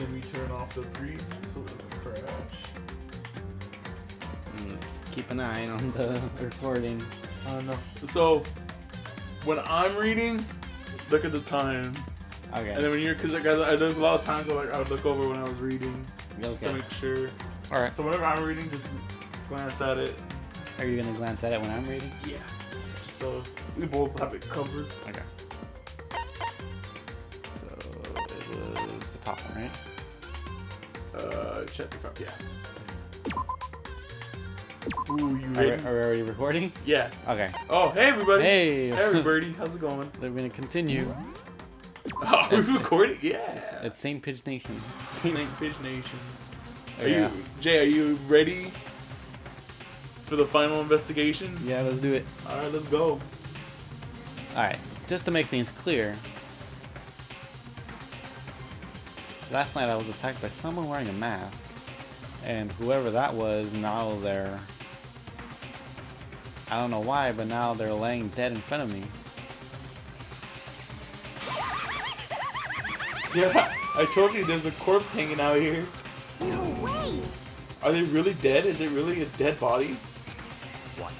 Let me turn off the preview so it doesn't crash. Let's keep an eye on the recording. No. So, when I'm reading, look at the time. Okay. And then when you're, because there's a lot of times where like I would look over when I was reading, just to make sure. All right. So whenever I'm reading, just glance at it. Are you gonna glance at it when I'm reading? Yeah. So we both have it covered. Okay. So it was the top one, right? Chapter 5. Yeah. Ooh, you ready? Are we already recording? Yeah. Okay. Oh, hey everybody. Hey. Hey everybody. How's it going? We're gonna continue. Oh, we're recording? Yeah. It's St. Pidge Nation. St. Pidge Nations. Yeah. Jay, are you ready for the final investigation? Yeah, let's do it. Alright, let's go. Alright, just to make things clear. Last night I was attacked by someone wearing a mask. And whoever that was, now they're... I don't know why, but now they're laying dead in front of me. Yeah, I told you there's a corpse hanging out here. No way! Are they really dead? Is it really a dead body? What?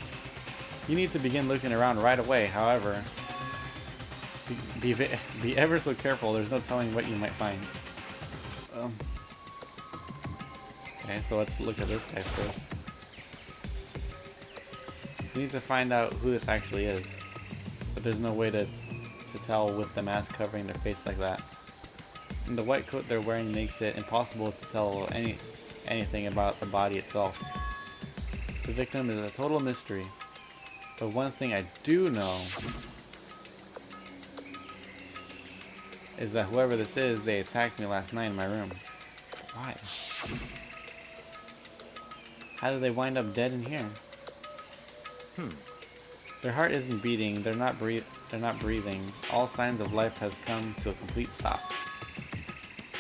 You need to begin looking around right away, however. Be ever so careful, there's no telling what you might find. Okay, so let's look at this guy first. We need to find out who this actually is. But there's no way to tell with the mask covering their face like that. And the white coat they're wearing makes it impossible to tell anything about the body itself. The victim is a total mystery. But one thing I do know is that whoever this is, they attacked me last night in my room. Why? How did they wind up dead in here? Their heart isn't beating, they're not breathing. All signs of life has come to a complete stop.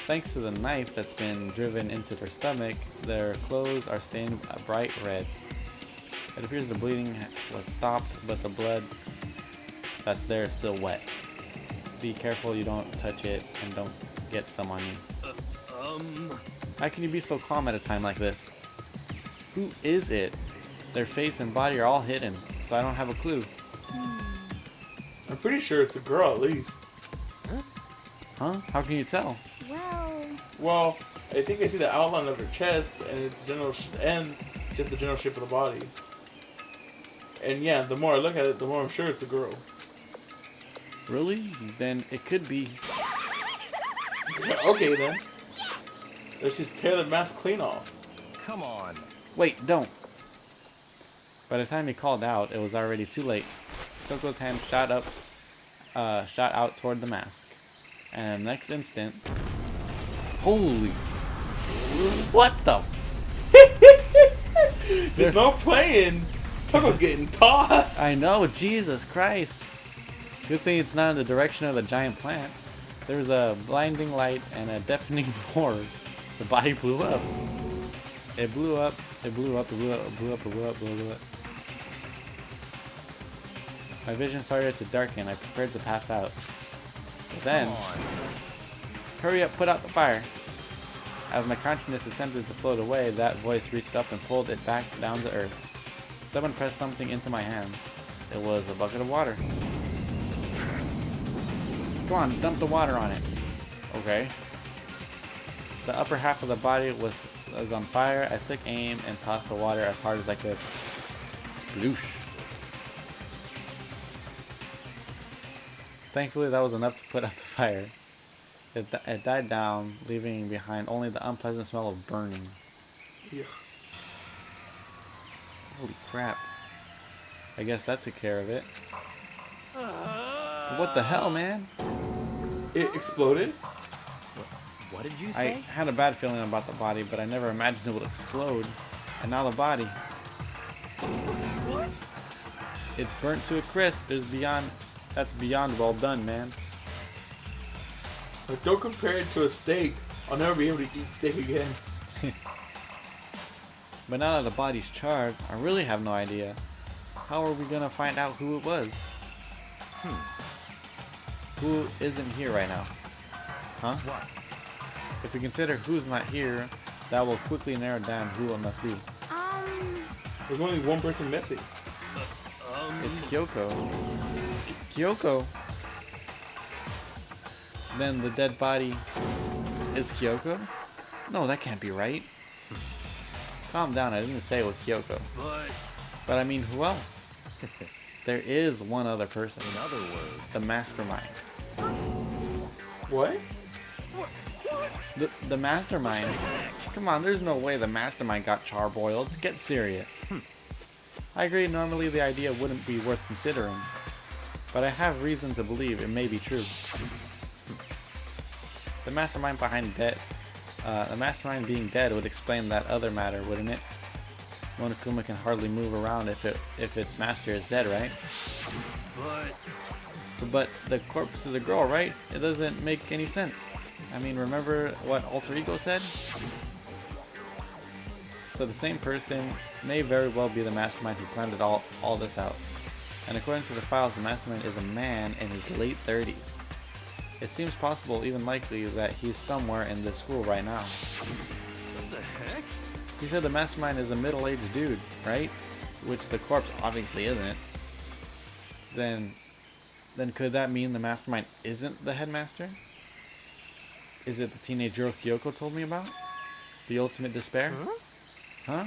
Thanks to the knife that's been driven into their stomach, their clothes are stained a bright red. It appears the bleeding was stopped, but the blood that's there is still wet. Be careful you don't touch it and don't get some on you. How can you be so calm at a time like this? Who is it? Their face and body are all hidden, so I don't have a clue. I'm pretty sure it's a girl at least. Huh? How can you tell? Well, I think I see the outline of her chest and its general and just the general shape of the body. And yeah, the more I look at it, the more I'm sure it's a girl. Really? Then it could be. Okay then. Let's just tear the mask clean off. Come on. Wait, don't. By the time he called out, it was already too late. Toko's hand shot out toward the mask. And the next instant... Holy... What the... There's no playing! Toko's getting tossed! I know, Jesus Christ. Good thing it's not in the direction of the giant plant. There was a blinding light and a deafening roar. The body blew up. It blew up, it blew up, it blew up, it blew up, it blew up, it blew up. My vision started to darken. I prepared to pass out. But then, hurry up, put out the fire. As my consciousness attempted to float away, that voice reached up and pulled it back down to earth. Someone pressed something into my hands. It was a bucket of water. Come on, dump the water on it. Okay. The upper half of the body was on fire. I took aim and tossed the water as hard as I could. Sploosh. Thankfully, that was enough to put out the fire. It died down, leaving behind only the unpleasant smell of burning. Yeah. Holy crap. I guess that took care of it. But what the hell, man? It exploded? What did you I say? had a bad feeling about the body, but I never imagined it would explode. And now the body. What? It's burnt to a crisp. That's beyond well done, man. But don't compare it to a steak. I'll never be able to eat steak again. But now that the body's charred, I really have no idea. How are we gonna find out who it was? Who isn't here right now? Huh? What? If we consider who's not here, that will quickly narrow down who it must be. There's only one person missing. It's Kyoko. Kyoko! Then the dead body is Kyoko? No, that can't be right. Calm down, I didn't say it was Kyoko. But I mean, who else? There is one other person. In other words, The mastermind. What? The mastermind? Come on, there's no way the mastermind got charboiled. Get serious. I agree, normally the idea wouldn't be worth considering. But I have reason to believe it may be true. The mastermind being dead would explain that other matter, wouldn't it? Monokuma can hardly move around if its master is dead, right? But the corpse is a girl, right? It doesn't make any sense. I mean, remember what Alter Ego said? So the same person may very well be the mastermind who planned it all this out. And according to the files, the mastermind is a man in his late 30s. It seems possible, even likely, that he's somewhere in this school right now. what the heck? He said the mastermind is a middle-aged dude, right? Which the corpse obviously isn't. Then could that mean the mastermind isn't the headmaster? Is it the teenage girl Kyoko told me about? The ultimate despair? Huh?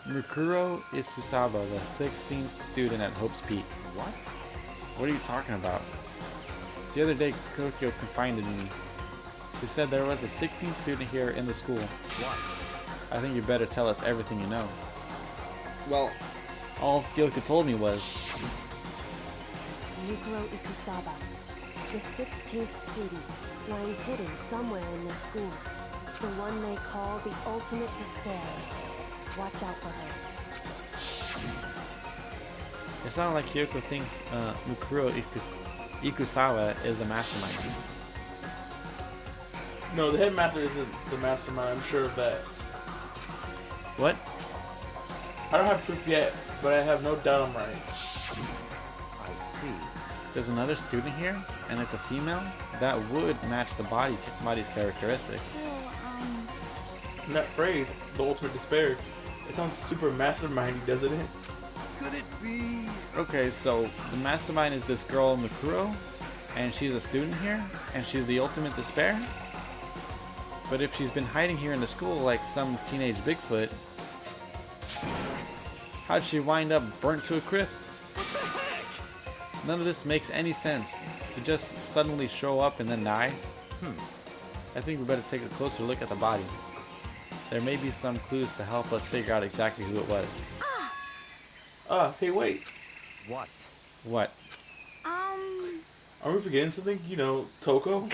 Mukuro Isusaba, the 16th student at Hope's Peak. What? What are you talking about? The other day, Kokyo confided in me. She said there was a 16th student here in the school. What? I think you better tell us everything you know. Well, all Kyoko told me was... Yukuro Ikusaba, the 16th student, lying hidden somewhere in the school. The one they call the ultimate despair. Watch out for her. It sounded like Kyoko thinks Mukuro Ikusawa is the mastermind. No, the headmaster isn't the mastermind. I'm sure of that. What? I don't have proof yet, but I have no doubt I'm right. I see. There's another student here, and it's a female? That would match the body's characteristics. And that phrase, the ultimate despair, it sounds super mastermindy, doesn't it? Could it be? Okay, so the mastermind is this girl Mikuro, and she's a student here, and she's the ultimate despair? But if she's been hiding here in the school like some teenage Bigfoot, how'd she wind up burnt to a crisp? None of this makes any sense. To just suddenly show up and then die? I think we better take a closer look at the body. There may be some clues to help us figure out exactly who it was. Hey, wait. What? What? Are we forgetting something? You know, Toko?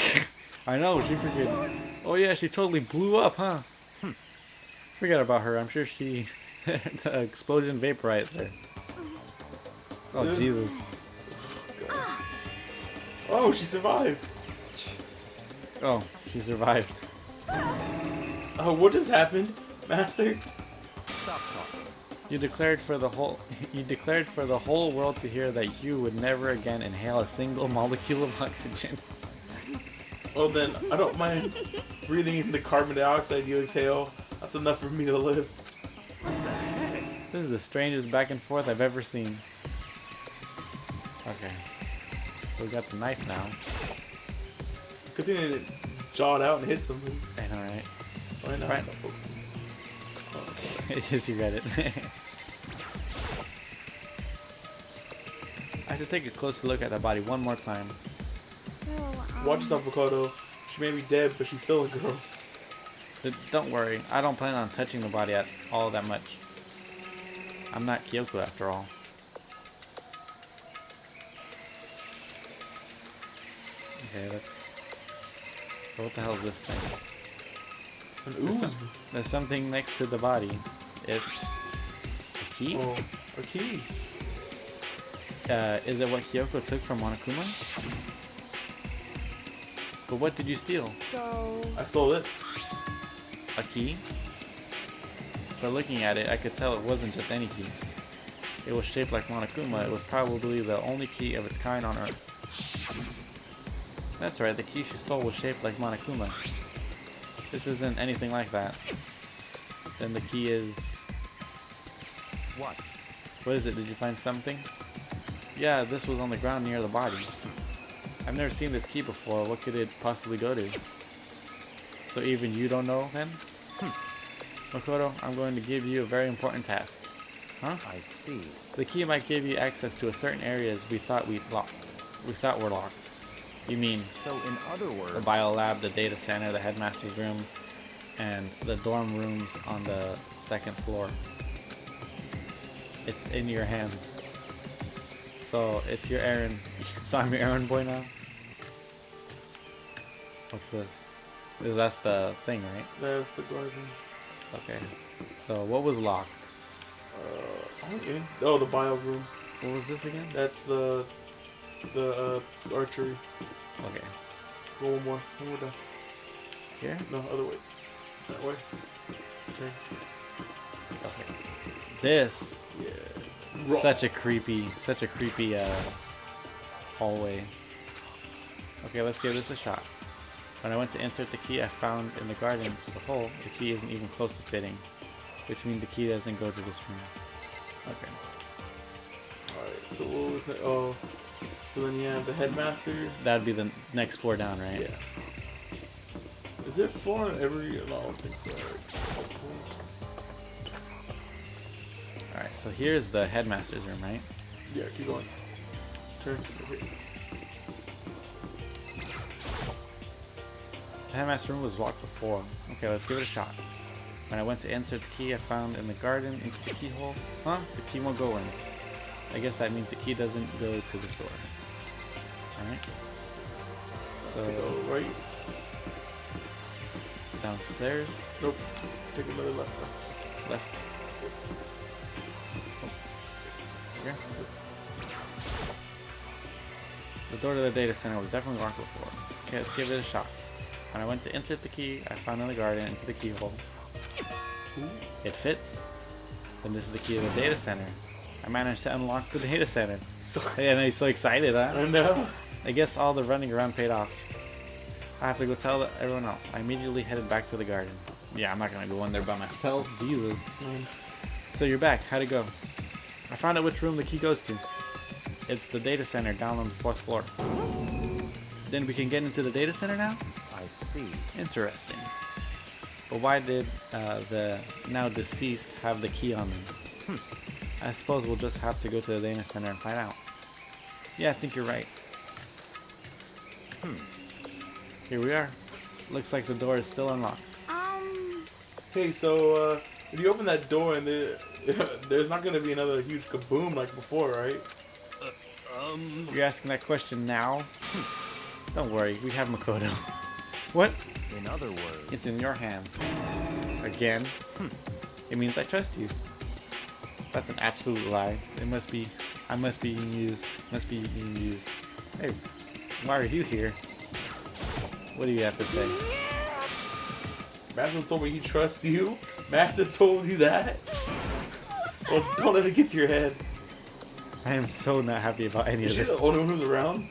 I know, she forget. Oh yeah, she totally blew up, huh? Forget about her. I'm sure she... the explosion vaporized her. Oh, Yeah. Jesus. Oh, she survived. Oh, she survived. Oh, what just happened, Master? Stop talking. You declared for the whole world to hear that you would never again inhale a single molecule of oxygen. Well then, I don't mind breathing in the carbon dioxide you exhale. That's enough for me to live. This is the strangest back and forth I've ever seen. Okay. So we got the knife now. Good thing they didn't jaw it out and hit somebody. I know, right? Why not? Right. Oh, Yes, you read it. I should take a closer look at that body one more time. watch yourself, Makoto. She may be dead, but she's still a girl. But don't worry, I don't plan on touching the body at all that much. I'm not Kyoko after all. Okay, so what the hell is this thing? An ooze. There's something next to the body. It's a key? Oh, a key. Is it what Kyoko took from Monokuma? But what did you steal? So, I stole this. A key? But looking at it, I could tell it wasn't just any key. It was shaped like Monokuma. It was probably the only key of its kind on Earth. That's right, the key she stole was shaped like Monokuma. This isn't anything like that. Then the key is... What? What is it? Did you find something? Yeah, this was on the ground near the body. I've never seen this key before. What could it possibly go to? So even you don't know, then? Makoto, I'm going to give you a very important task. Huh? I see. The key might give you access to a certain areas we thought were locked. You mean So in other words, the bio lab, the data center, the headmaster's room, and the dorm rooms on the second floor. It's in your hands. So it's your errand. So I'm your errand boy now? What's this? That's the thing, right? That's the garden. Okay. So what was locked? Okay. Oh, the bio room. What was this again? That's the archery. Okay. Go one more. One more down. Here? No, other way. That way. Okay. Okay. This Yeah. such a creepy hallway. Okay, let's give this a shot. When I went to insert the key I found in the garden to the hole, the key isn't even close to fitting, which means the key doesn't go to this room. Okay. Alright, so what was it? Oh, so then you have the headmaster. That'd be the next floor down, right? Yeah. Is it 4 in every? No, I don't think so. Alright, so here's the headmaster's room, right? Yeah, keep going. Turn. Okay. The headmaster room was locked before. Okay, let's give it a shot. When I went to insert the key I found in the garden into the keyhole, the key won't go in. I guess that means the key doesn't go to this door. Alright. So, Go right. downstairs, Nope. Take another left. left. Here. The door to the data center was definitely locked before. Okay, let's give it a shot. When I went to insert the key I found in the garden into the keyhole. It fits. Then this is the key to the data center. I managed to unlock the data center. So, And I'm so excited, huh? I know. I guess all the running around paid off. I have to go tell everyone else. I immediately headed back to the garden. Yeah, I'm not gonna go in there by myself. Jesus. So you're back. How'd it go? I found out which room the key goes to. It's the data center down on the 4th floor. Then we can get into the data center now? I see. Interesting. But why did the now deceased have the key on them? I suppose we'll just have to go to the data center and find out. Yeah, I think you're right. Here we are. Looks like the door is still unlocked. Hey, so if you open that door and there's not gonna be another huge kaboom like before, right? You're asking that question now? Don't worry, we have Makoto. What? In other words, It's in your hands. Again? It means I trust you. That's an absolute lie. It must be... I must be being used. Must be being used. Hey, why are you here? What do you have to say? Master told me he trusts you. Master told you that. Well, don't let it get to your head. I am so not happy about any Is of she this. the only one who's around?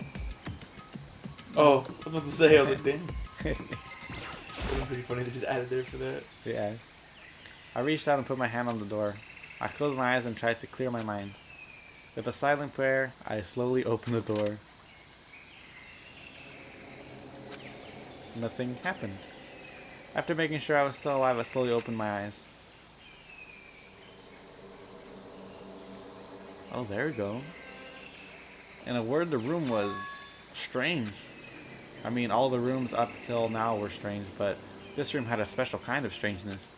Oh, I was about to say, I was like, dang. It was pretty funny they just added there for that. Yeah. I reached out and put my hand on the door. I closed my eyes and tried to clear my mind. With a silent prayer, I slowly opened the door. Nothing happened. After making sure I was still alive, I slowly opened my eyes. Oh, there we go. In a word, the room was strange. I mean, all the rooms up till now were strange, but this room had a special kind of strangeness.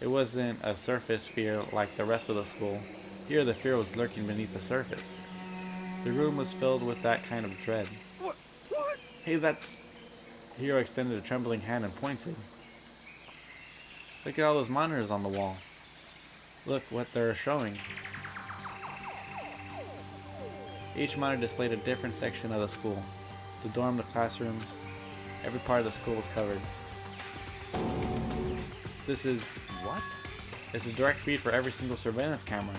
It wasn't a surface fear like the rest of the school. Here, the fear was lurking beneath the surface. The room was filled with that kind of dread. What? Hey, that's... Hiro extended a trembling hand and pointed. Look at all those monitors on the wall. Look what they're showing. Each monitor displayed a different section of the school. The dorm, the classrooms, every part of the school was covered. This is... What? It's a direct feed for every single surveillance camera.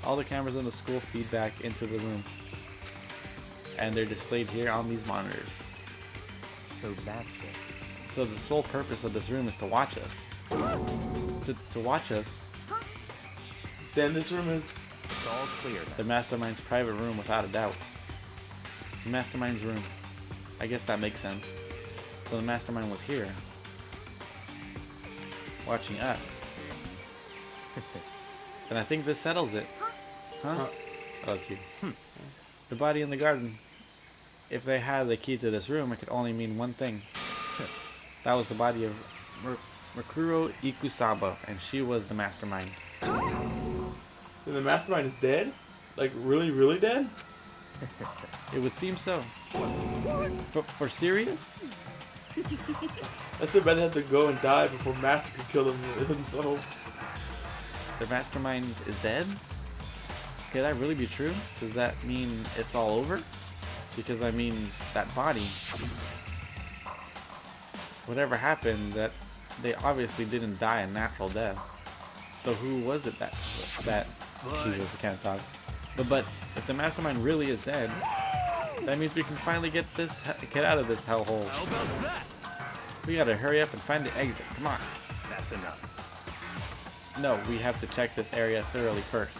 All the cameras in the school feed back into the room. and they're displayed here on these monitors. So that's it. So the sole purpose of this room is to watch us. To watch us, Then this room is. It's all clear now. the Mastermind's private room without a doubt. The Mastermind's room. I guess that makes sense. So the Mastermind was here, watching us. And I think this settles it. Huh? Oh, it's you. The body in the garden. If they had the key to this room, it could only mean one thing. That was the body of Makuro Ikusaba, and she was the Mastermind. Then the mastermind is dead? Like, really, really dead? It would seem so. For serious? I still bet they have to go and die before Master could kill himself. The Mastermind is dead? Could that really be true? Does that mean it's all over? Because I mean, that body, whatever happened, that they obviously didn't die a natural death. So who was it that Jesus, I can't talk. But if the Mastermind really is dead, that means we can finally get out of this hellhole. How about that? We gotta hurry up and find the exit. Come on. That's enough. No, we have to check this area thoroughly first.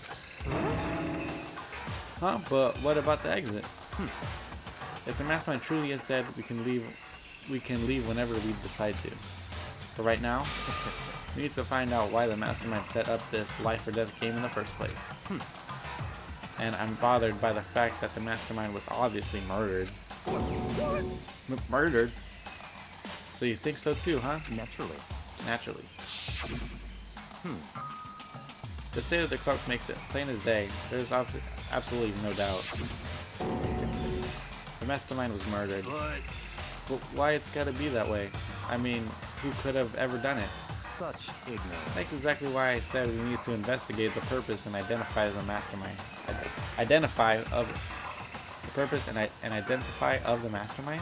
Huh? But what about the exit? If the Mastermind truly is dead, we can leave whenever we decide to. But right now, we need to find out why the Mastermind set up this life or death game in the first place. And I'm bothered by the fact that the Mastermind was obviously murdered. Murdered? So you think so too, huh? Naturally. Naturally. The state of the cloak makes it plain as day. There's absolutely no doubt. The Mastermind was murdered. But why it's gotta be that way? I mean, who could have ever done it? Such ignorance. That's exactly why I said we need to investigate the purpose and identify the Mastermind. Identify of the purpose and identify of the Mastermind?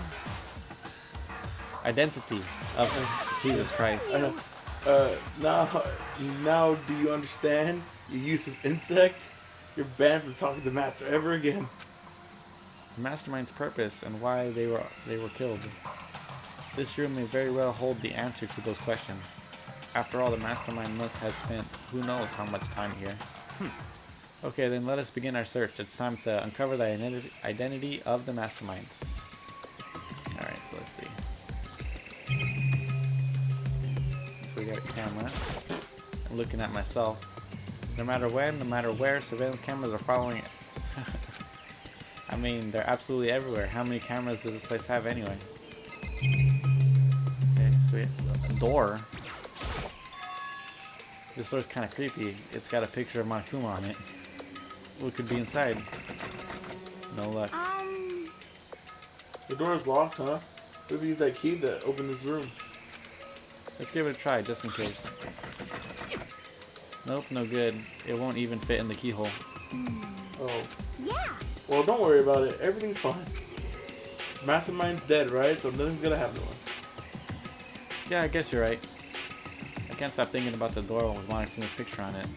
Identity of Jesus Christ. I know. Now do you understand? You useless insect? You're banned from talking to Master ever again. The Mastermind's purpose and why they were killed. This room may very well hold the answer to those questions. After all, the Mastermind must have spent who knows how much time here. Okay, then let us begin our search. It's time to uncover the identity of the Mastermind. Alright, so let's see. So we got a camera. I'm looking at myself. No matter when, no matter where, surveillance cameras are following it. I mean, they're absolutely everywhere. How many cameras does this place have anyway? Okay, sweet. A door. This door's kind of creepy. It's got a picture of Monokuma on it. What could be inside? No luck. The door is locked, huh? What if we use that key to open this room? Let's give it a try, just in case. Nope, no good. It won't even fit in the keyhole. Oh. Yeah. Well, don't worry about it. Everything's fine. Mastermind's dead, right? So nothing's gonna happen to us. Yeah, I guess you're right. I can't stop thinking about the door with Monokuma's picture on it.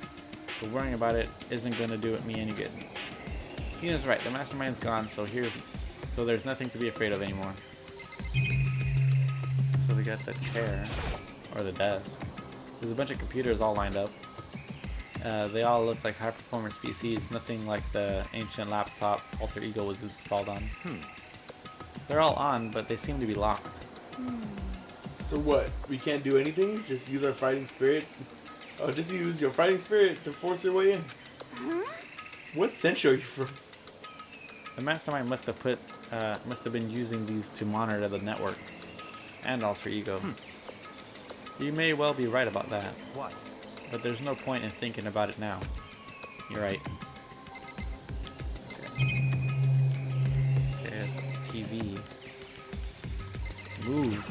But worrying about it isn't gonna do me any good. Hina's right. The Mastermind's gone, so there's nothing to be afraid of anymore. So we got the chair, or the desk. There's a bunch of computers all lined up. They all look like high-performance PCs, nothing like the ancient laptop Alter Ego was installed on. They're all on, but they seem to be locked. So what? We can't do anything? Just use our fighting spirit? Oh, just use your fighting spirit to force your way in. What century are you from? The Mastermind must have been using these to monitor the network and Alter Ego. You may well be right about that. What? But there's no point in thinking about it now. You're right. Okay, TV. Move.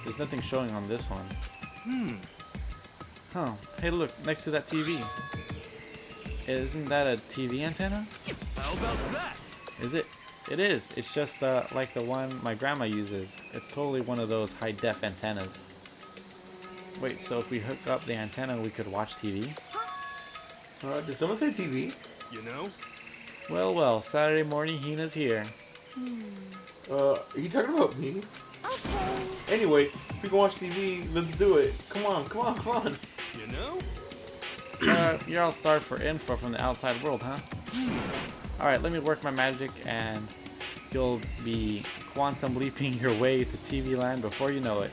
There's nothing showing on this one. Huh. Hey, look, next to that TV. Isn't that a TV antenna? How about that? Is it? It is. It's just like the one my grandma uses. It's totally one of those high-def antennas. Wait, so if we hook up the antenna, we could watch TV? Did someone say TV? You know? Well, well, Saturday morning Hina's here. Are you talking about me? Okay. Anyway, if we can watch TV, let's do it. Come on, come on, come on. You know? You're all starved for info from the outside world, huh? Alright, let me work my magic and you'll be quantum leaping your way to TV land before you know it.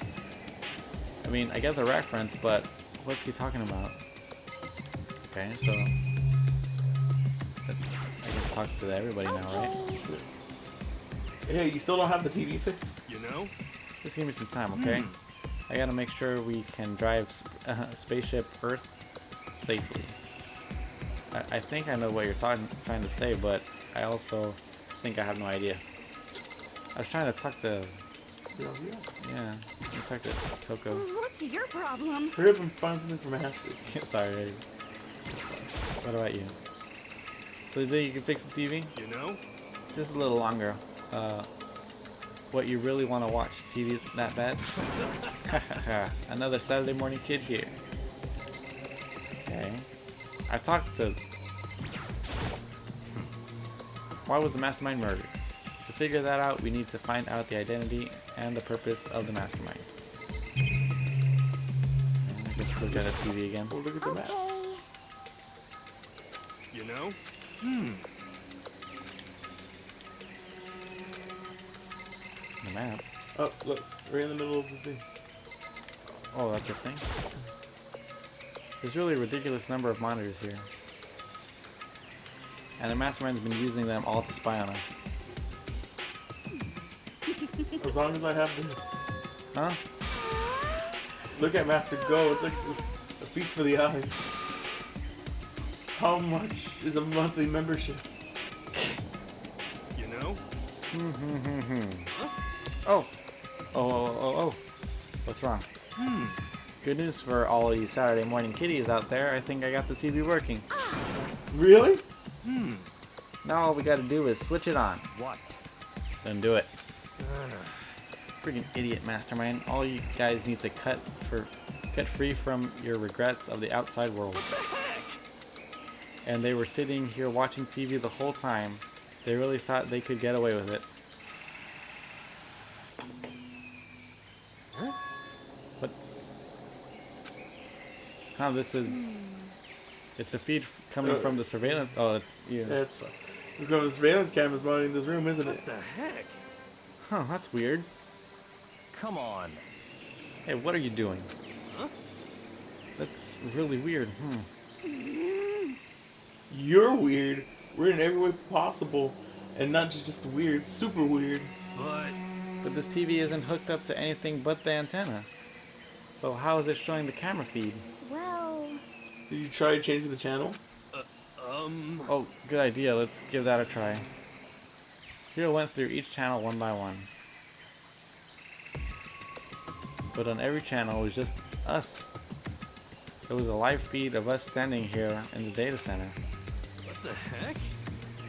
I mean, I get the reference, but what's he talking about? Okay, so I guess talk to everybody now, right? Hey, you still don't have the TV fixed? You know? Just give me some time, okay? I gotta make sure we can drive spaceship Earth safely. I think I know what you're trying to say, but I also think I have no idea. I was trying to talk to... Yeah, talk to Toko. What's your problem? Hurry up and find something for Master. Sorry, Eddie. What about you? So you think you can fix the TV? You know? Just a little longer. What, you really want to watch TV that bad? Another Saturday morning kid here. Okay. I talked to... Why was the mastermind murdered? To figure that out, we need to find out the identity and the purpose of the mastermind. And I guess we'll look at the TV again. Oh, look at the map. Okay. You know? The map. Oh, look, right in the middle of the thing. Oh, that's a thing? There's really a ridiculous number of monitors here. And the mastermind's been using them all to spy on us. As long as I have this. Huh? Look at Master go, it's like a feast for the eyes. How much is a monthly membership? You know? Oh. What's wrong? Good news for all you Saturday morning kiddies out there. I think I got the TV working. Really? Now all we gotta do is switch it on. What? Then do it. Freaking idiot mastermind. All you guys need to cut free from your regrets of the outside world. What the heck? And they were sitting here watching TV the whole time. They really thought they could get away with it. Huh? What? Huh, this is... It's the feed coming from the surveillance... Oh, it's you. Yeah, it's fine. Look at the surveillance cameras monitoring this room, isn't it? What the heck? Huh, that's weird. Come on. Hey, what are you doing? Huh? That's really weird. You're weird. We're in every way possible. And not just weird, super weird. But this TV isn't hooked up to anything but the antenna. So how is it showing the camera feed? Well, Did you try changing the channel? Oh, good idea. Let's give that a try. Hiro went through each channel one by one. But on every channel, it was just us. It was a live feed of us standing here in the data center. What the heck?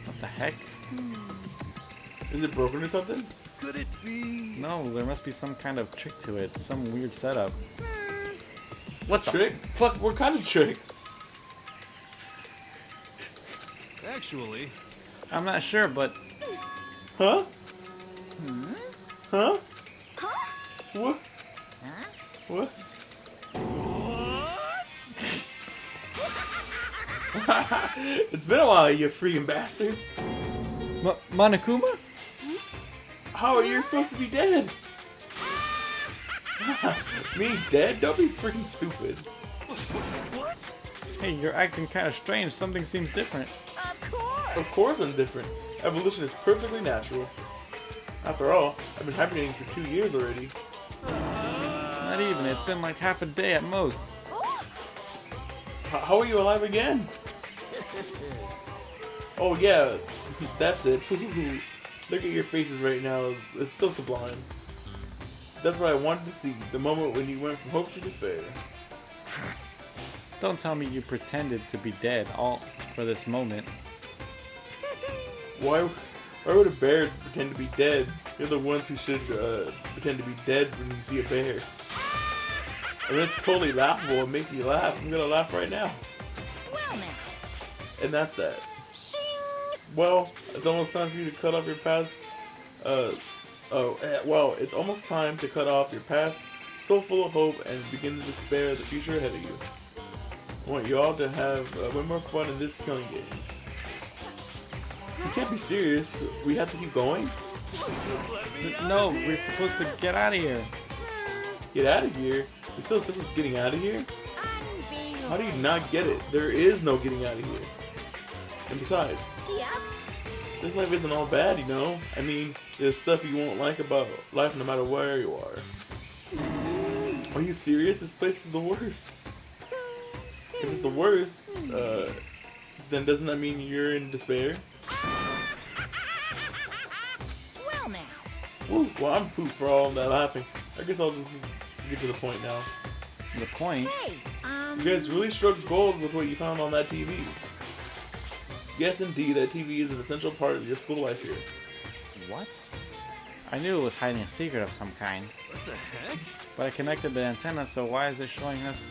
What the heck? Is it broken or something? Could it be? No, there must be some kind of trick to it. Some weird setup. What trick? Fuck, what kind of trick? Actually, I'm not sure, but Huh? Huh? What? What? It's been a while, you freaking bastards. Monokuma? How are you supposed to be dead? Me dead? Don't be freaking stupid. what? Hey, you're acting kind of strange. Something seems different. Of course. Of course I'm different. Evolution is perfectly natural. After all, I've been hibernating for 2 years already. Not even. It's been like half a day at most. How are you alive again? Oh yeah, that's it. Look at your faces right now. It's so sublime. That's what I wanted to see. The moment when you went from hope to despair. Don't tell me you pretended to be dead all for this moment. Why would a bear pretend to be dead? You're the ones who should pretend to be dead when you see a bear. I mean, it's totally laughable. It makes me laugh. I'm gonna laugh right now. well now. And that's that. Shing! Well, it's almost time for you to cut off your past. It's almost time to cut off your past, so full of hope, and begin to despair of the future ahead of you. I want you all to have way more fun in this killing game. You can't be serious. We have to keep going. No, we're supposed to get out of here. Get out of here. You're so obsessed with getting out of here. How do you not get it? There is no getting out of here. And besides, this life isn't all bad, you know? I mean, there's stuff you won't like about life no matter where you are. Are you serious? This place is the worst. If it's the worst, then doesn't that mean you're in despair? Well now. Woo, well, I'm pooped for all that laughing. I guess I'll just get to the point now. The point? Hey, You guys really struck gold with what you found on that TV. Yes, indeed, that TV is an essential part of your school life here. What? I knew it was hiding a secret of some kind, What the heck? but I connected the antenna, so why is it showing us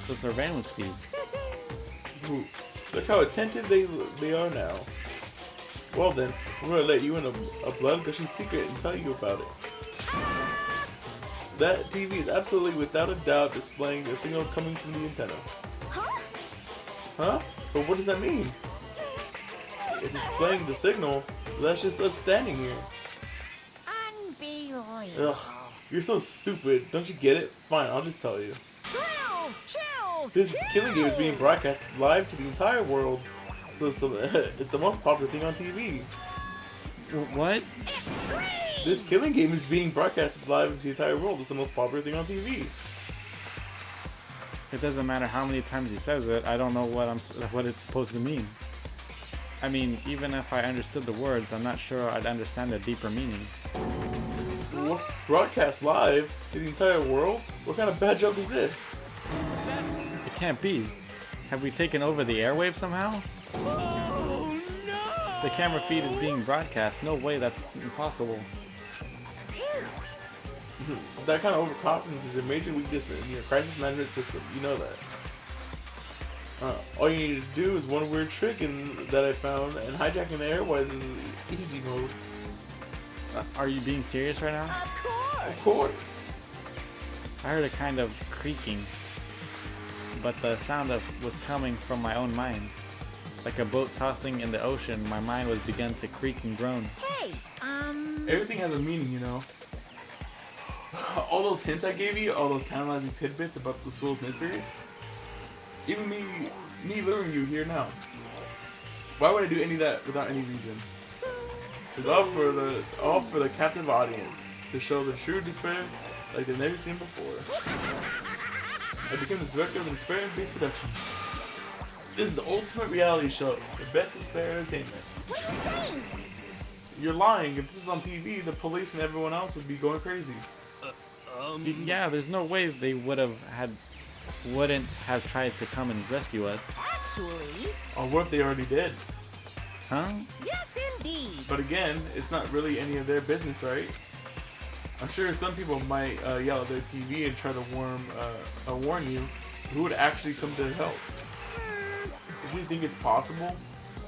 the surveillance feed? Ooh, look how attentive they are now. Well then, we're gonna let you in a blood-gushing secret and tell you about it. That TV is absolutely without a doubt displaying the signal coming from the antenna. Huh? But what does that mean? It's displaying the signal, that's just us standing here. unbelievable. Ugh, you're so stupid. Don't you get it? Fine, I'll just tell you. Chills! This killing game is being broadcast live to the entire world, so it's the most popular thing on TV. What? Extreme! This killing game is being broadcasted live to the entire world. It's the most popular thing on TV. It doesn't matter how many times he says it. I don't know what it's supposed to mean. I mean, even if I understood the words, I'm not sure I'd understand the deeper meaning. What? Broadcast live to the entire world? What kind of bad joke is this? It can't be. Have we taken over the airwaves somehow? Oh no! The camera feed is being broadcast. No way, that's impossible. That kind of overconfidence is a major weakness in your crisis management system. You know that. All you need to do is one weird trick that I found, and hijacking the airwaves is easy mode. Are you being serious right now? Of course! Of course. I heard a kind of creaking, but the sound was coming from my own mind. Like a boat tossing in the ocean, my mind was begun to creak and groan. Hey, Everything has a meaning, you know. All those hints I gave you, all those tantalizing tidbits about the school's mysteries, even me luring you here now. Why would I do any of that without any reason? It's all for the captive audience to show the true despair like they've never seen before. I became the director of the Despair-based production. This is the ultimate reality show, the best despair entertainment. what are you saying? You're lying. If this was on TV, the police and everyone else would be going crazy. Yeah, there's no way they wouldn't have tried to come and rescue us. Actually, Or what if they already did? Huh? yes indeed. But again, it's not really any of their business, right? I'm sure some people might yell at their TV and try to warn you. Who would actually come to help? If you think it's possible,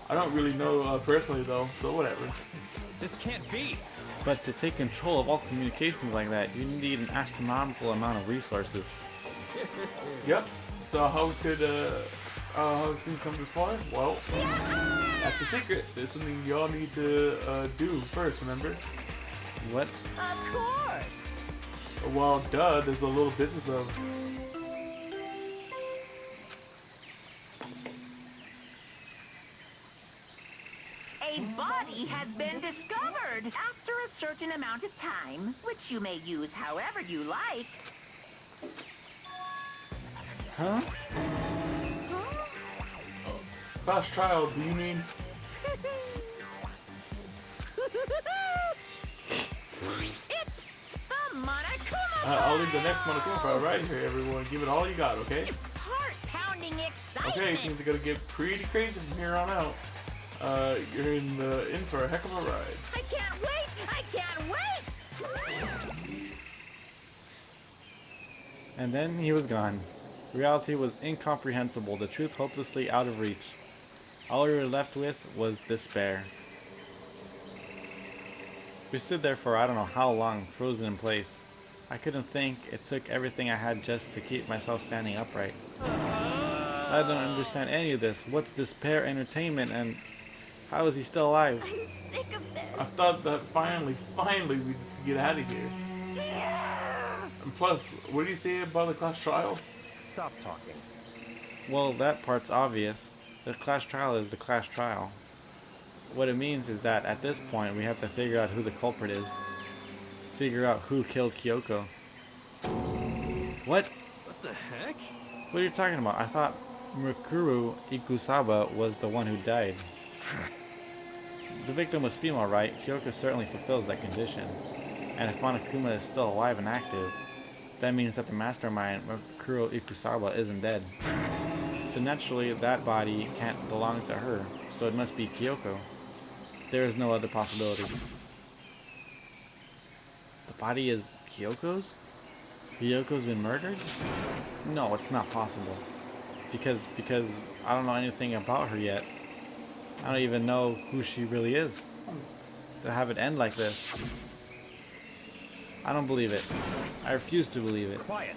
I don't really know personally though, so whatever. This can't be. But to take control of all communications like that, you need an astronomical amount of resources. Yep. So how could things come this far? Well, that's a secret. There's something y'all need to do first. Remember? What? Of course. Well, duh. There's a little business of. A body has been discovered after a certain amount of time, which you may use however you like. Huh? Fast trial. Do you mean? It's the Monokuma I'll leave the next Monokuma file right here, everyone. Give it all you got, okay? heart-pounding excitement. Okay, things are gonna get pretty crazy from here on out. You're in for a heck of a ride. I can't wait! I can't wait! And then he was gone. Reality was incomprehensible, the truth hopelessly out of reach. All we were left with was despair. We stood there for I don't know how long, frozen in place. I couldn't think. It took everything I had just to keep myself standing upright. I don't understand any of this. What's despair entertainment and how is he still alive? I'm sick of I this. thought that finally we could get out of here. And plus, what do you say about the class trial? Stop talking. Well, that part's obvious. The class trial is the class trial. What it means is that at this point we have to figure out who the culprit is. Figure out who killed Kyoko. What? What the heck? What are you talking about? I thought Mukuru Ikusaba was the one who died. The victim was female, right? Kyoko certainly fulfills that condition. And if Monokuma is still alive and active, that means that the mastermind, Mukuru Ikusaba, isn't dead. So naturally, that body can't belong to her, so it must be Kyoko. There is no other possibility. The body is Kyoko's? Kyoko's been murdered? No, it's not possible. Because I don't know anything about her yet. I don't even know who she really is. To have it end like this. I don't believe it. I refuse to believe it. Quiet.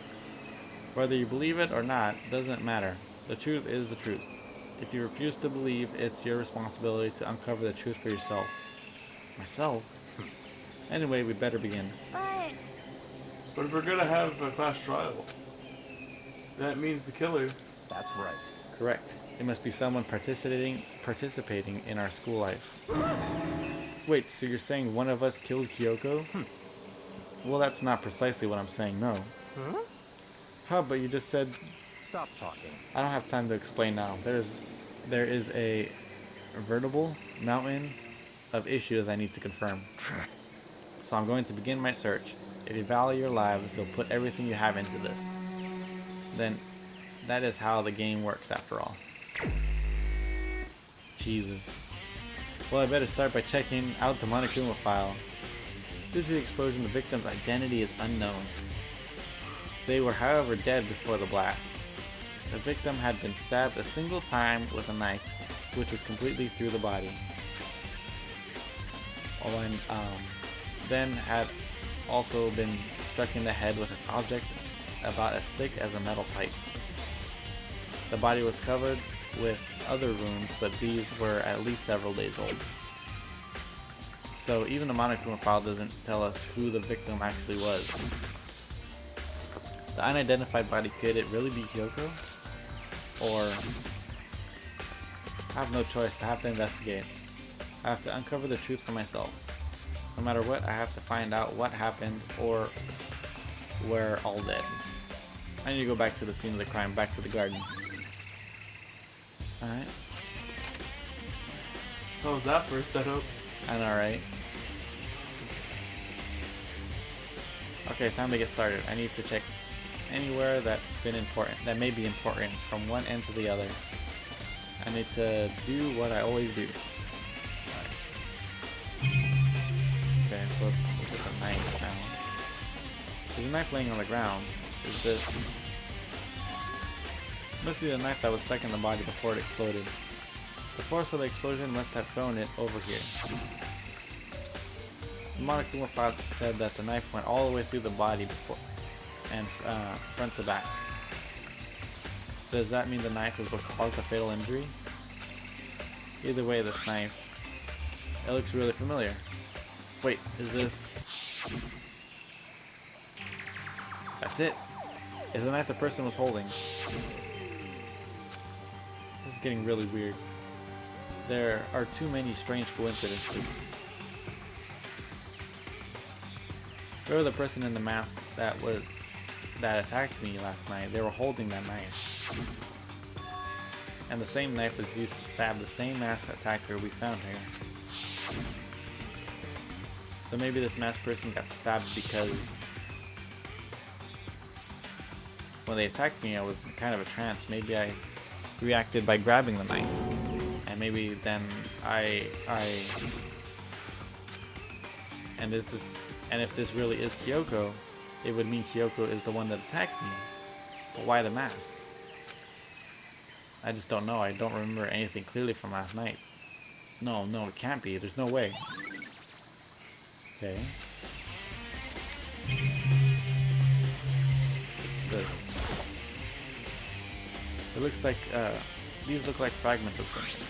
Whether you believe it or not doesn't matter. The truth is the truth. If you refuse to believe, it's your responsibility to uncover the truth for yourself. Myself? Anyway, we better begin. But if we're gonna have a class trial, that means the killer. That's right. Correct. It must be someone participating in our school life. Wait, so you're saying one of us killed Kyoko? Well, that's not precisely what I'm saying, no. Huh? Huh, but you just said... Stop talking. I don't have time to explain now. There is a veritable mountain of issues I need to confirm. So I'm going to begin my search. If you value your lives, you'll put everything you have into this. Then, that is how the game works after all. Jesus. Well, I better start by checking out the Monokuma file. Due to the explosion, the victim's identity is unknown. They were, however, dead before the blast. The victim had been stabbed a single time with a knife, which was completely through the body. Then had also been struck in the head with an object about as thick as a metal pipe. The body was covered with other wounds, but these were at least several days old. So even the Monokuma file doesn't tell us who the victim actually was. The unidentified body, could it really be Kyoko? Or... I have no choice, I have to investigate. I have to uncover the truth for myself. No matter what, I have to find out what happened or we're all dead. I need to go back to the scene of the crime, back to the garden. Alright. How was that for a setup? I know, right? Okay, time to get started. I need to check anywhere that may be important from one end to the other. I need to do what I always do. Okay, so let's look at the knife now. There's a knife laying on the ground. Is this... Must be the knife that was stuck in the body before it exploded. The force of the explosion must have thrown it over here. The Monokuma file said that the knife went all the way through the body before and front to back. Does that mean the knife is what caused the fatal injury? Either way, this knife, it looks really familiar. Wait, is this... That's it. Is the knife the person was holding? This is getting really weird. There are too many strange coincidences. You're the person in the mask that attacked me last night. They were holding that knife. And the same knife was used to stab the same masked attacker we found here. So maybe this masked person got stabbed because when they attacked me I was in kind of a trance. Maybe I reacted by grabbing the knife. And maybe then and if this really is Kyoko, it would mean Kyoko is the one that attacked me. But why the mask? I just don't know. I don't remember anything clearly from last night. No, it can't be. There's no way. Okay. What's this? It looks like, these look like fragments of something.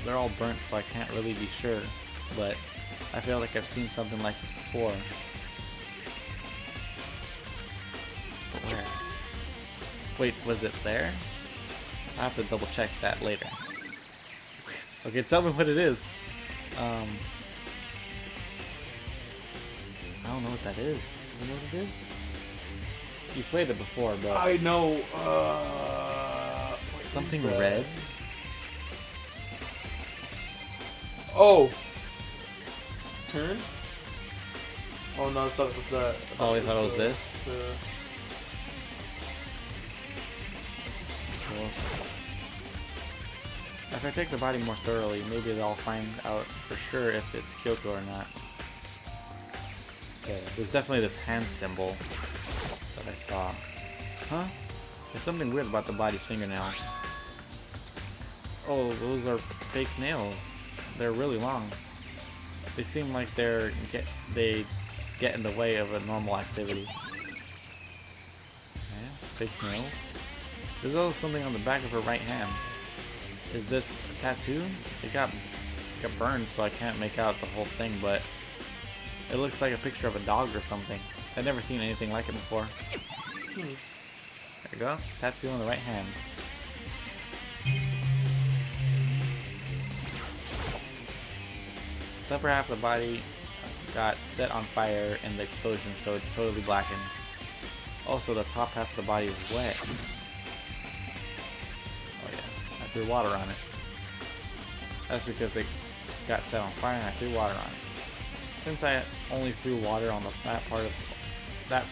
They're all burnt, so I can't really be sure, but I feel like I've seen something like this before. But where? Wait, was it there? I have to double check that later. Okay, tell me what it is. I don't know what that is. You know what it is? You played it before, but I know. something red. Oh. Turn. Oh no, I thought it was that. Oh, I thought it was this. If I take the body more thoroughly, maybe I'll find out for sure if it's Kyoko or not. Okay, there's definitely this hand symbol that I saw. Huh? There's something weird about the body's fingernails. Oh, those are fake nails. They're really long. They seem like they get in the way of a normal activity. Okay, fake nails. There's also something on the back of her right hand. Is this a tattoo? It got burned, so I can't make out the whole thing, but it looks like a picture of a dog or something. I've never seen anything like it before. There you go. Tattoo on the right hand. The upper half of the body got set on fire in the explosion, so it's totally blackened. Also, the top half of the body is wet. Oh yeah, I threw water on it. That's because they got set on fire and I threw water on it. Since I only threw water on that part that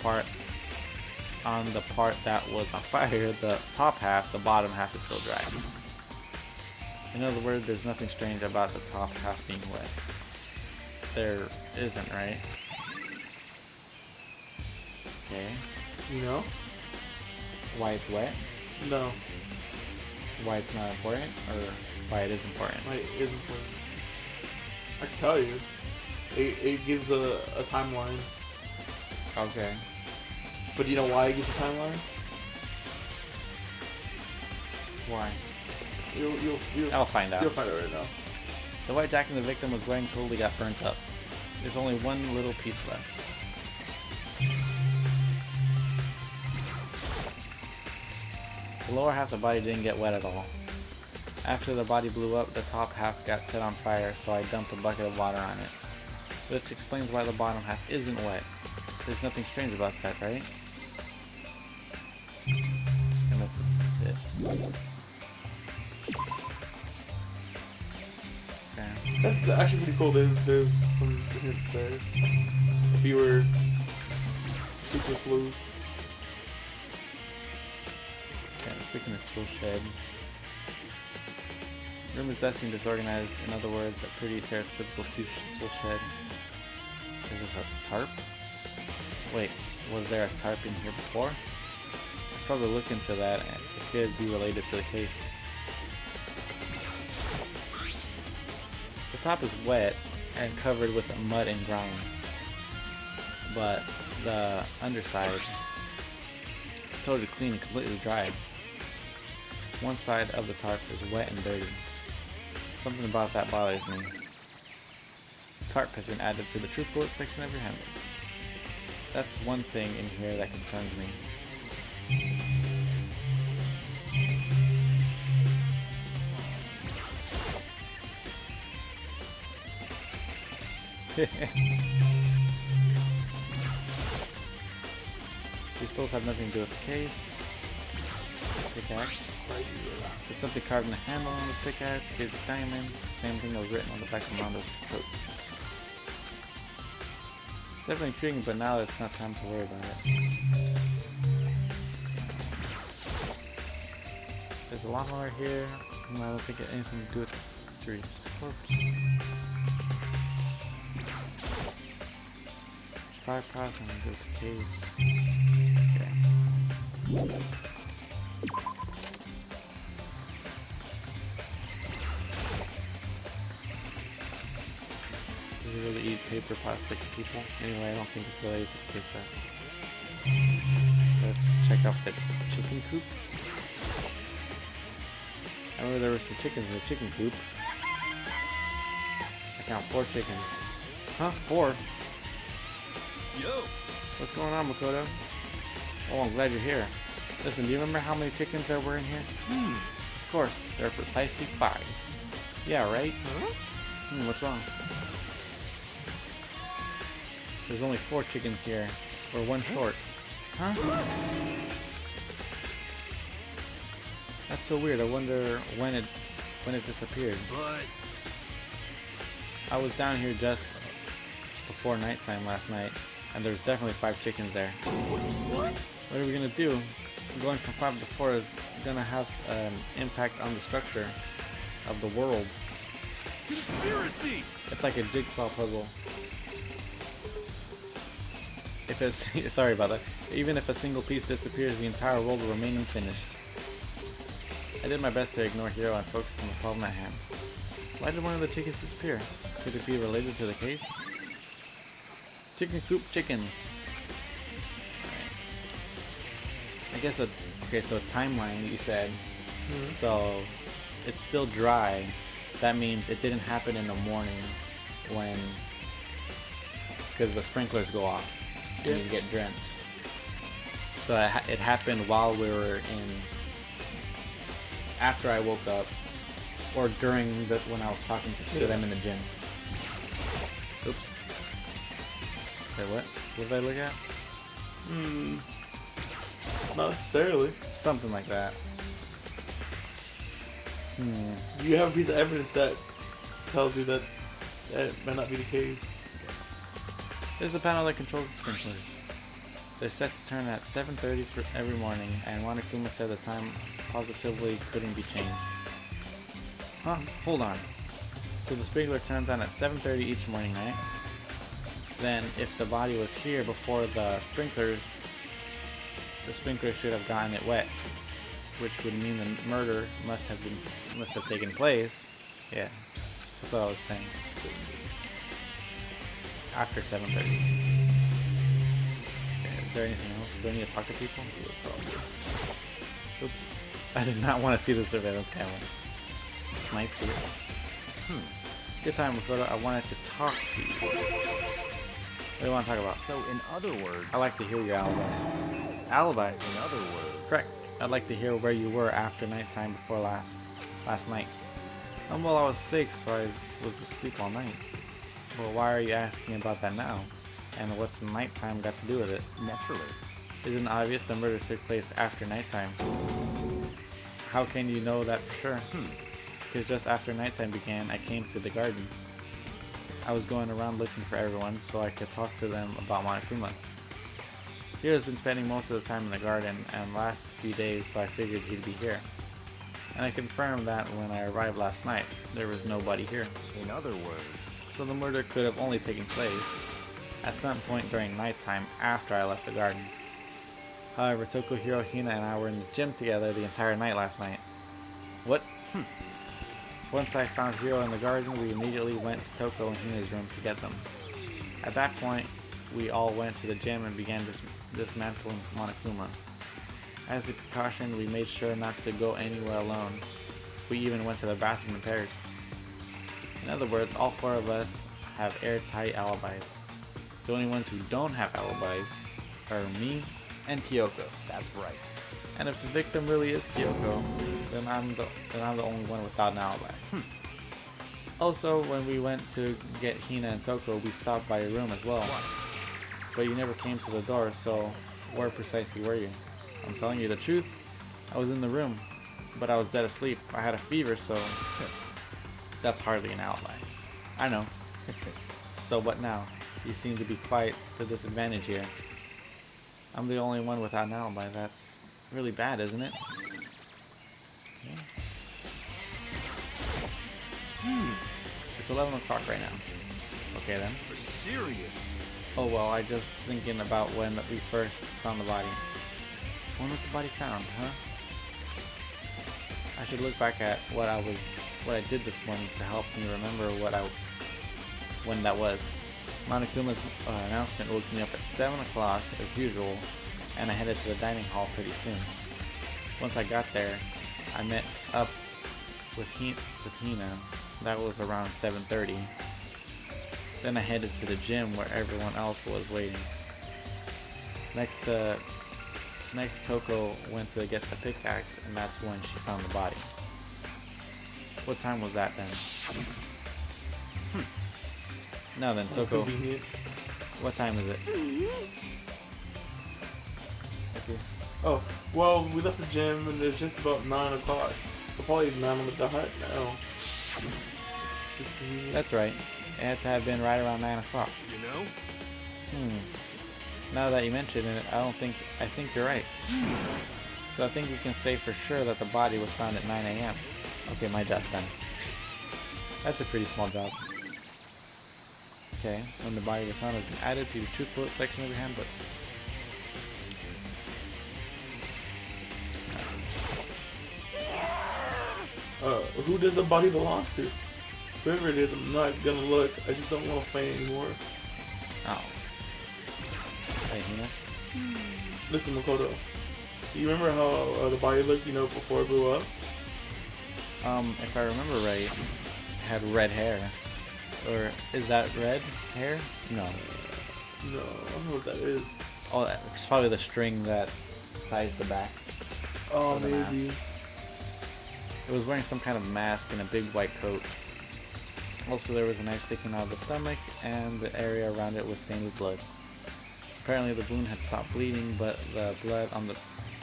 was on fire, the top half, the bottom half is still dry. In other words, there's nothing strange about the top half being wet. There isn't, right? Okay. You know? Why it's wet? No. Why it's not important? Or why it is important? Why it is important. I can tell you. It gives a timeline. Okay. But you know why it gives a timeline? Why? You'll I'll find out. You'll find out right now. The white jacket the victim was wearing totally got burnt up. There's only one little piece left. The lower half of the body didn't get wet at all. After the body blew up, the top half got set on fire, so I dumped a bucket of water on it. Which explains why the bottom half isn't wet. There's nothing strange about that, right? And that's it. Okay. That's actually pretty cool. There's some hints there. If you were super sleuth. Okay, let's look in the tool shed. Room is dusty and disorganized. In other words, a pretty stereotypical tool shed. Is this a tarp? Wait, was there a tarp in here before? Let's probably look into that, and it could be related to the case. The top is wet and covered with mud and grime, but the underside is totally clean and completely dry. One side of the tarp is wet and dirty. Something about that bothers me. The tarp has been added to the truth bullet section of your handbook. That's one thing in here that concerns me. These tools have nothing to do with the case. Pickaxe. There's something carved in the handle on the pickaxe. Here's a diamond. The same thing that was written on the back of Mondo's coat. It's definitely intriguing, but now it's not time to worry about it. There's a lot more here. I don't think it has anything to do with the mysterious corpse. 5,000 with the case. Okay. Does it really eat paper plastic people? Anyway, I don't think it's related to the case that. Let's check out the chicken coop. I remember there were some chickens in the chicken coop. I count 4 chickens. Huh? 4? Yo! What's going on, Makoto? Oh, I'm glad you're here. Listen, do you remember how many chickens there were in here? Of course, there are precisely 5. Yeah, right? Huh? What's wrong? There's only 4 chickens here. We're 1 short. Huh? That's so weird. I wonder when it disappeared. But I was down here just before nighttime last night, and there's definitely 5 chickens there. what? What are we gonna do? Going from 5 to 4 is gonna have an impact on the structure of the world. Conspiracy! It's like a jigsaw puzzle. If it's sorry about that. Even if a single piece disappears, the entire world will remain unfinished. I did my best to ignore Hiro and focus on the problem at hand. Why did one of the chickens disappear? Could it be related to the case? Chicken coop chickens. I guess okay, so timeline you said. So it's still dry. That means it didn't happen in the morning when, because the sprinklers go off and you get drenched. So it happened while we were in, after I woke up, or during when I was talking to them in the gym. Oops. Wait, what? What did I look at? Not necessarily. Something like that. You have a piece of evidence that tells you that that might not be the case. There's a panel that controls the sprinklers. They're set to turn at 7:30 for every morning, and Wanakuma said the time positively couldn't be changed. Huh? Hold on. So the sprinkler turns on at 7:30 each morning, right? Then, if the body was here before the sprinklers should have gotten it wet, which would mean the murder must have taken place. Yeah, that's what I was saying. After 7:30. Okay, is there anything else? Do I need to talk to people? Oops. I did not want to see the surveillance camera. Sniped it. Good time, Makoto. I wanted to talk to you. What do you want to talk about? So in other words, I'd like to hear your alibi. Alibi? in other words, Correct. I'd like to hear where you were after nighttime before last night. Well, I was sick, so I was asleep all night. Well, why are you asking about that now? And what's nighttime got to do with it? naturally. Isn't it obvious the murder took place after nighttime? How can you know that for sure? Because just after nighttime began, I came to the garden. I was going around looking for everyone so I could talk to them about Monokuma. Hero's been spending most of the time in the garden and last few days, so I figured he'd be here. And I confirmed that when I arrived last night, there was nobody here. In other words, So the murder could have only taken place at some point during nighttime after I left the garden. However, Toko, Hiro, Hina, and I were in the gym together the entire night last night. What? Once I found Hiro in the garden, we immediately went to Toko and Hina's rooms to get them. At that point, we all went to the gym and began dismantling Monokuma. As a precaution, we made sure not to go anywhere alone. We even went to the bathroom in pairs. In other words, all 4 of us have airtight alibis. The only ones who don't have alibis are me and Kyoko. that's right. And if the victim really is Kyoko, then I'm the only one without an alibi. Also, when we went to get Hina and Toko, we stopped by your room as well. But you never came to the door, so where precisely were you? I'm telling you the truth. I was in the room, but I was dead asleep. I had a fever, so that's hardly an alibi. I know. So what now? You seem to be quite the disadvantage here. I'm the only one without an alibi. That's really bad, isn't it? Yeah. It's 11 o'clock right now. Okay then. You're serious. Oh well, I just thinking about when we first found the body. When was the body found, huh? I should look back at what I did this morning to help me remember what when that was. Monokuma's announcement woke me up at 7 o'clock as usual, and I headed to the dining hall pretty soon. Once I got there, I met up with Hina. That was around 7:30. Then I headed to the gym where everyone else was waiting. Next Toko went to get the pickaxe, and that's when she found the body. What time was that then? Now then, That's Toko, convenient. what time is it? Let's see. Oh, well, we left the gym and it's just about 9 o'clock. So probably 9 on the dot now. Super convenient. That's right. It had to have been right around 9 o'clock. You know? Now that you mention it, I think you're right. So I think we can say for sure that the body was found at 9 a.m. Okay, my job's done. That's a pretty small job. Okay, when the body was found, has been added to the truth bullet section of your handbook. Who does the body belong to? Whoever it is, I'm not gonna look. I just don't want to fight anymore. Oh. Hey, Hina? Listen, Makoto. You remember how the body looked, before it blew up? If I remember right, it had red hair. Or is that red hair? No. No, I don't know what that is. Oh, it's probably the string that ties the back. Oh, Or the maybe. mask. It was wearing some kind of mask and a big white coat. Also, there was a knife sticking out of the stomach, and the area around it was stained with blood. Apparently, the wound had stopped bleeding, but the blood on the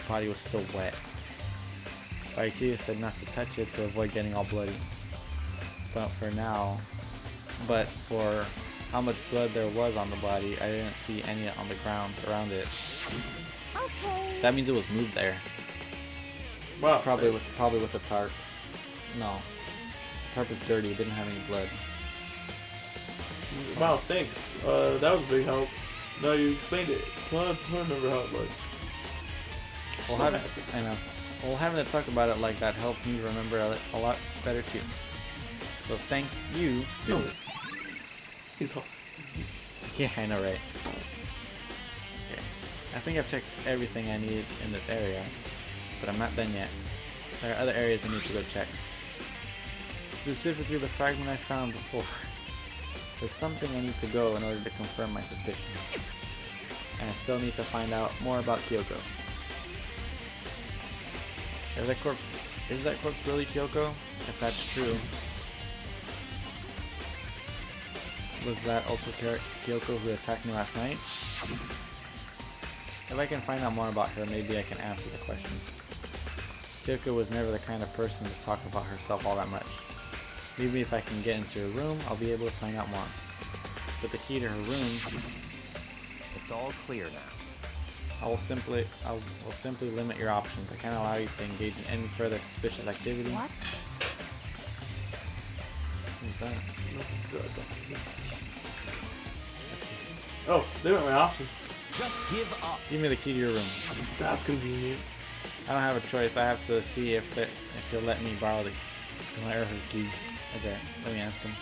body was still wet. Aikiya said not to touch it to avoid getting all bloody. But for how much blood there was on the body, I didn't see any on the ground around it. Okay. That means it was moved there. Wow. Probably with the tarp. No. The tarp was dirty, it didn't have any blood. Wow, thanks. That was a big help. No, you explained it. I remember how it looked. Well, So having, happy. I know. Well, having to talk about it like that helped me remember a lot better too. So thank you too. No. He's all. Yeah, I know, right? Okay. I think I've checked everything I need in this area, but I'm not done yet. There are other areas I need to go check. Specifically the fragment I found before. There's something I need to go in order to confirm my suspicions. And I still need to find out more about Kyoko. Is that corpse really Kyoko? If that's true, was that also Kyoko who attacked me last night? If I can find out more about her, maybe I can answer the question. Kyoko was never the kind of person to talk about herself all that much. Maybe if I can get into her room, I'll be able to find out more. With the key to her room, It's all clear now. I will simply limit your options. I can't allow you to engage in any further suspicious activity. What? Who's that? Oh, they went my options. Just give up. Give me the key to your room. That's convenient. I don't have a choice. I have to see if he'll let me borrow the her key. Okay, let me ask him.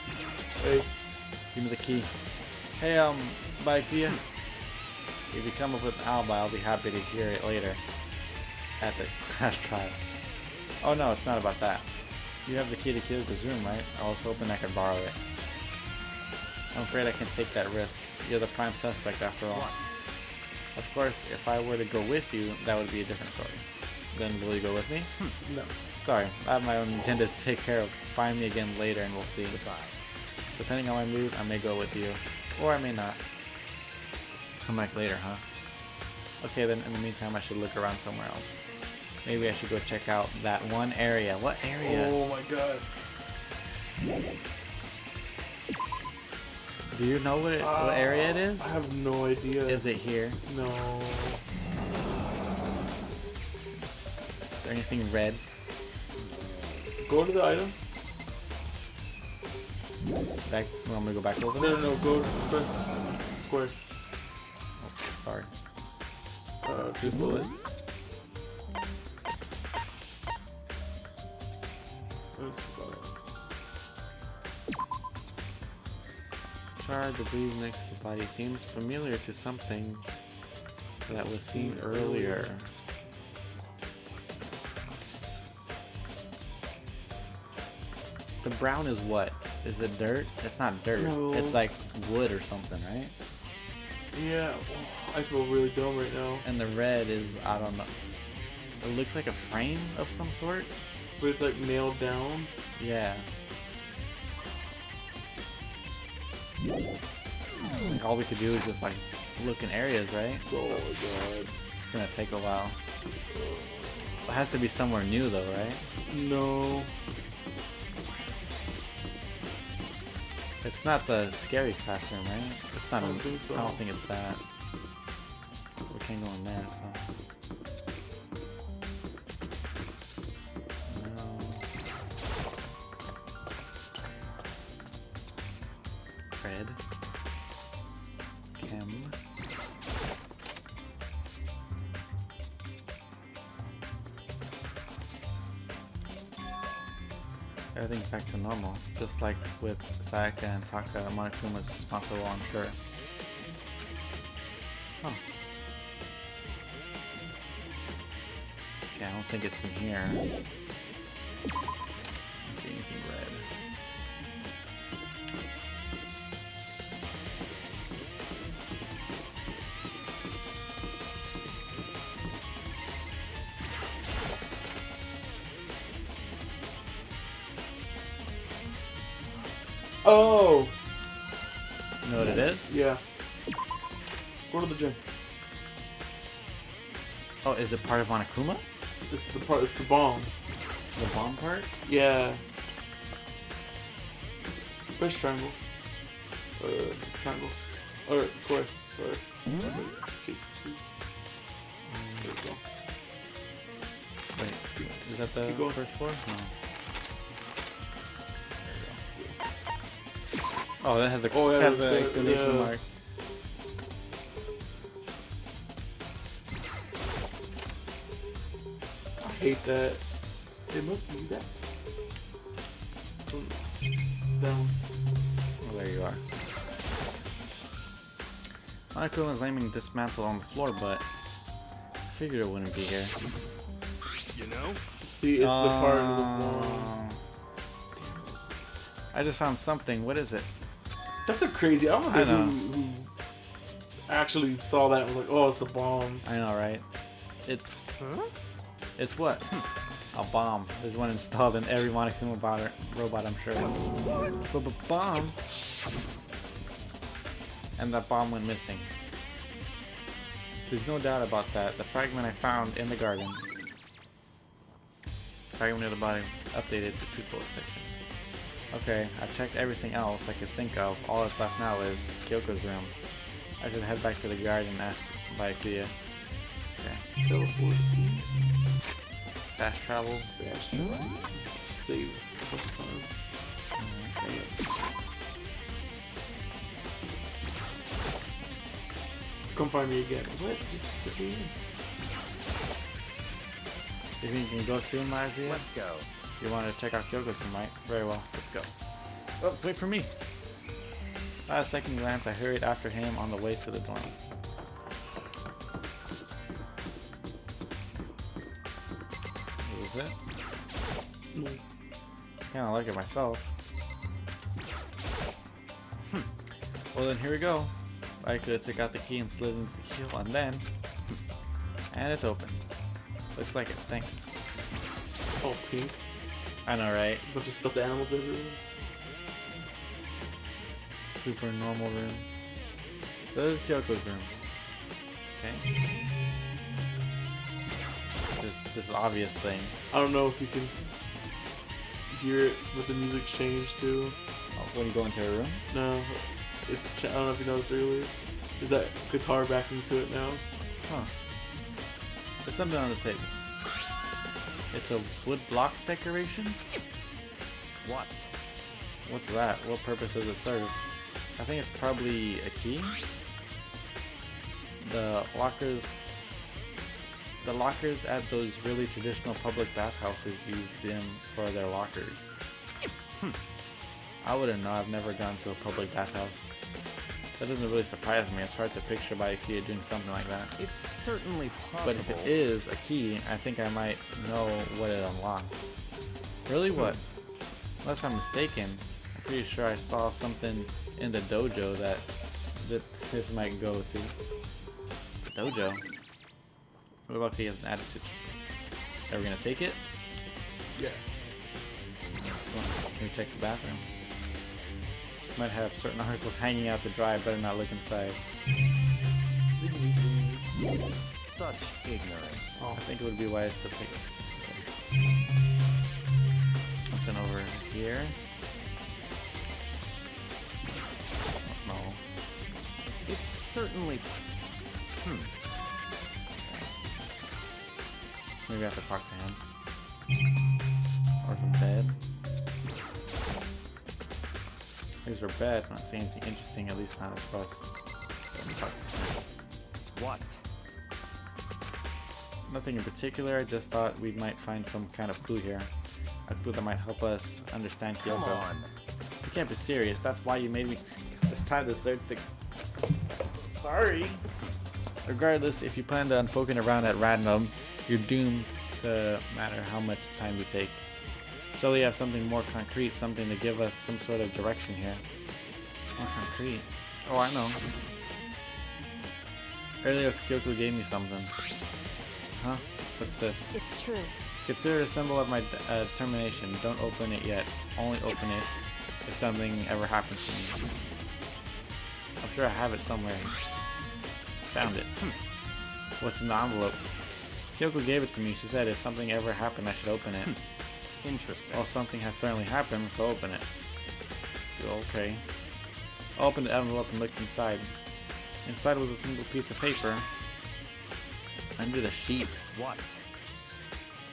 Hey, Give me the key. Hey, Aikiya. If you come up with an alibi, I'll be happy to hear it later at the crash trial. Oh no, it's not about that. You have the key to Kyoko's room, right? I was hoping I could borrow it. I'm afraid I can't take that risk. You're the prime suspect after all. Of course, if I were to go with you, that would be a different story. Then will you go with me? no. Sorry, I have my own agenda to take care of. Find me again later and we'll see. Goodbye. Depending on my mood, I may go with you. Or I may not. Come back later, huh? Okay, then in the meantime, I should look around somewhere else. Maybe I should go check out that one area. What area? Oh my god. Do you know what area it is? I have no idea. Is it here? No. Is there anything red? Go to the item. Back? You want me to go back over No, there? no, no. Go press square. Oh, sorry. 2 bullets. Let's go. Hard to breathe next to the body seems familiar to something that was seen earlier. The brown is what? Is it dirt? It's not dirt. No. It's like wood or something, right? Yeah, oh, I feel really dumb right now. And the red is, I don't know. It looks like a frame of some sort. But it's like nailed down. Yeah. Like all we could do is just like look in areas, right? Oh my god. It's gonna take a while. It has to be somewhere new though, right? No. It's not the scary classroom, right? It's not. I don't think so. I don't think it's that. We can't go in there, so. No. Red. Chem. Everything's back to normal, just like with Sayaka and Taka. Monokuma's responsible, I'm sure. Huh. Okay, I don't think it's in here. I don't see anything red. Oh! You know what it is? Yeah. Go to the gym. Oh, is it part of Monokuma? This is the part, it's the bomb. The bomb part? Yeah. Where's triangle? Triangle. Or square. Square. Okay, two. There we go. Wait, is that the Keep going. first floor? No. Oh, that has the, Oh, yeah, has the the- exclamation yeah. mark. I hate that. It must be that. So, down. Oh, there you are. Monokuma's aiming dismantle on the floor, but I figured it wouldn't be here. You know? See, it's the part of the bomb. Oh. I just found something. What is it? That's a crazy. I don't know, I know. who actually saw that and was like, oh, it's the bomb. I know, right? It's Huh? it's what? A bomb. There's one installed in every Monokuma robot, I'm sure. Bomb. And that bomb went missing. There's no doubt about that. The fragment I found in the garden. Fragment of the body updated to truth bullet section. Okay, I've checked everything else I could think of. All that's left now is Kyoko's room. I should head back to the garden and ask by Thea. Okay. Teleport. Fast travel. Fast travel. Save. Come find me again. What? Just put me in. You think you can go soon, Thea? Let's go. You wanted to check out Kyoko's room, right? Very well, let's go. Oh, wait for me! At a second glance, I hurried after him on the way to the dorm. Is it? No. Kinda like it myself. Well then, here we go. I could take out the key and slid into the keyhole, and then... And it's open. Looks like it, thanks. It's all pink. I know, right? Bunch of stuffed animals everywhere. Super normal room. This is Kyoko's room. Okay. This obvious thing. I don't know if you can hear it, but the music changed too. Oh, when you go into a room? No, I don't know if you noticed earlier. There's that guitar backing to it now. Huh. There's something on the table. It's a wood block decoration? What? What's that? What purpose does it serve? I think it's probably a key. The lockers at those really traditional public bathhouses use them for their lockers. I wouldn't know. I've never gone to a public bathhouse. That doesn't really surprise me. It's hard to picture by a kid doing something like that. It's certainly possible. But if it is a key, I think I might know what it unlocks. Really? What? Unless I'm mistaken, I'm pretty sure I saw something in the dojo that this might go to. Dojo? What about he has an attitude? Are we gonna take it? Yeah. Can we check the bathroom? Might have certain articles hanging out to dry. Better not look inside. We can just leave. Such ignorance. Oh, I think it would be wise to take something over here. No. It's certainly... Maybe I have to talk to him. Or the bed. Here's our bed. Not seeing anything interesting, at least not as close. Let me talk to him. What? Nothing in particular. I just thought we might find some kind of clue here. A clue that might help us understand Come Kyoko. on. You can't be serious. That's why you made me this time to search the... Sorry. Regardless, if you plan on poking around at random, you're doomed to matter how much time you take. Surely you have something more concrete, something to give us some sort of direction here. More concrete? Oh, I know. Earlier, Kyoko gave me something. Huh? What's this? It's true. Consider it a symbol of my determination. Don't open it yet. Only open it if something ever happens to me. I'm sure I have it somewhere. Found it. What's in the envelope? Kyoko gave it to me. She said if something ever happened, I should open it. Interesting. Well, something has certainly happened, so open it. Okay. I opened the envelope and looked inside. Inside was a single piece of paper. Under the sheets. What?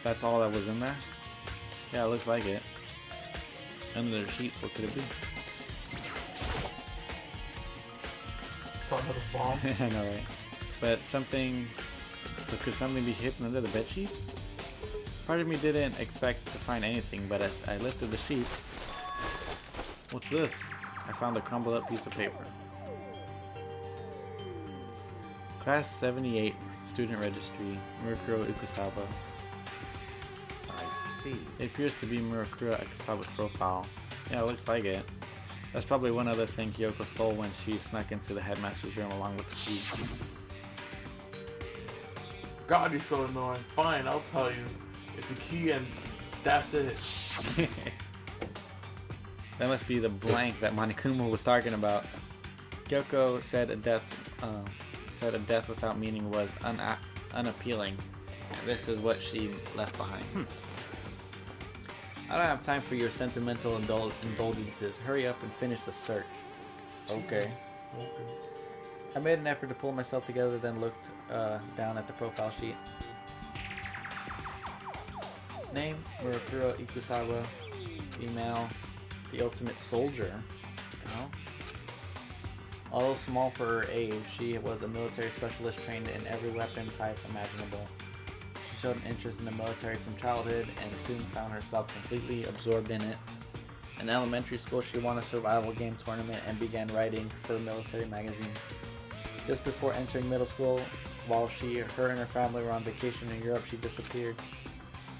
That's all that was in there? Yeah, it looks like it. Under the sheets, what could it be? it's another bomb. I know, right? But something... But could something be hidden under the bed sheets? Part of me didn't expect to find anything, but as I lifted the sheets... What's this? I found a crumbled up piece of paper. Class 78, Student Registry, Murokuro Ikusawa. I see. It appears to be Murokuro Ikusawa's profile. Yeah, it looks like it. That's probably one other thing Kyoko stole when she snuck into the headmaster's room along with the key. God, you're so annoying. Fine, I'll tell you. It's a key and that's it. That must be the blank that Monokuma was talking about. Kyoko said a death without meaning was unappealing. And this is what she left behind. I don't have time for your sentimental indulgences. Hurry up and finish the search. Okay. I made an effort to pull myself together, then looked down at the profile sheet. Name, Murokuro Ikusawa. Female, the ultimate soldier. No. Although small for her age, she was a military specialist trained in every weapon type imaginable. She showed an interest in the military from childhood and soon found herself completely absorbed in it. In elementary school, she won a survival game tournament and began writing for military magazines. Just before entering middle school, while her and her family were on vacation in Europe, she disappeared.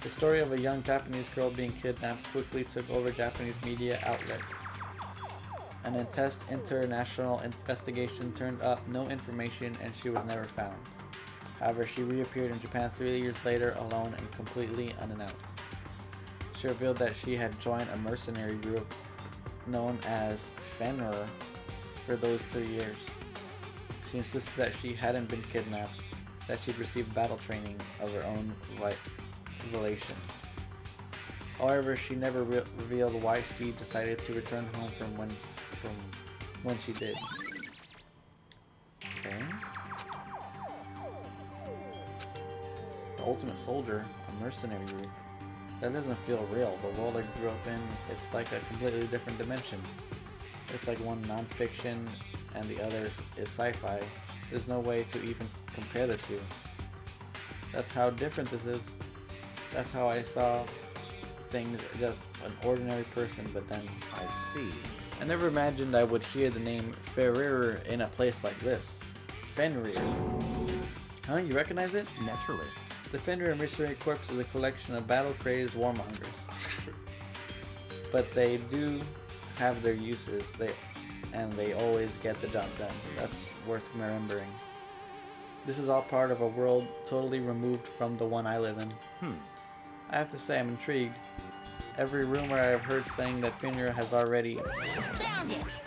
The story of a young Japanese girl being kidnapped quickly took over Japanese media outlets. An intense international investigation turned up no information and she was never found. However, she reappeared in Japan 3 years later alone and completely unannounced. She revealed that she had joined a mercenary group known as Fenrir for those 3 years. She insisted that she hadn't been kidnapped, that she'd received battle training of her own relation. However, she never revealed why she decided to return home from when she did. Okay. The ultimate soldier, a mercenary group. That doesn't feel real. The world I grew up in, it's like a completely different dimension. It's like one non-fiction and the other is sci-fi. There's no way to even compare the two. That's how different this is. That's how I saw things, just an ordinary person, but then I see. I never imagined I would hear the name Ferrer in a place like this. Fenrir. Huh? You recognize it? Naturally. The Fenrir Mercenary Corps is a collection of battle-crazed warmongers. But they do have their uses, and they always get the job done. That's worth remembering. This is all part of a world totally removed from the one I live in. I have to say I'm intrigued. Every rumor I've heard saying that Fenrir has already... Found it.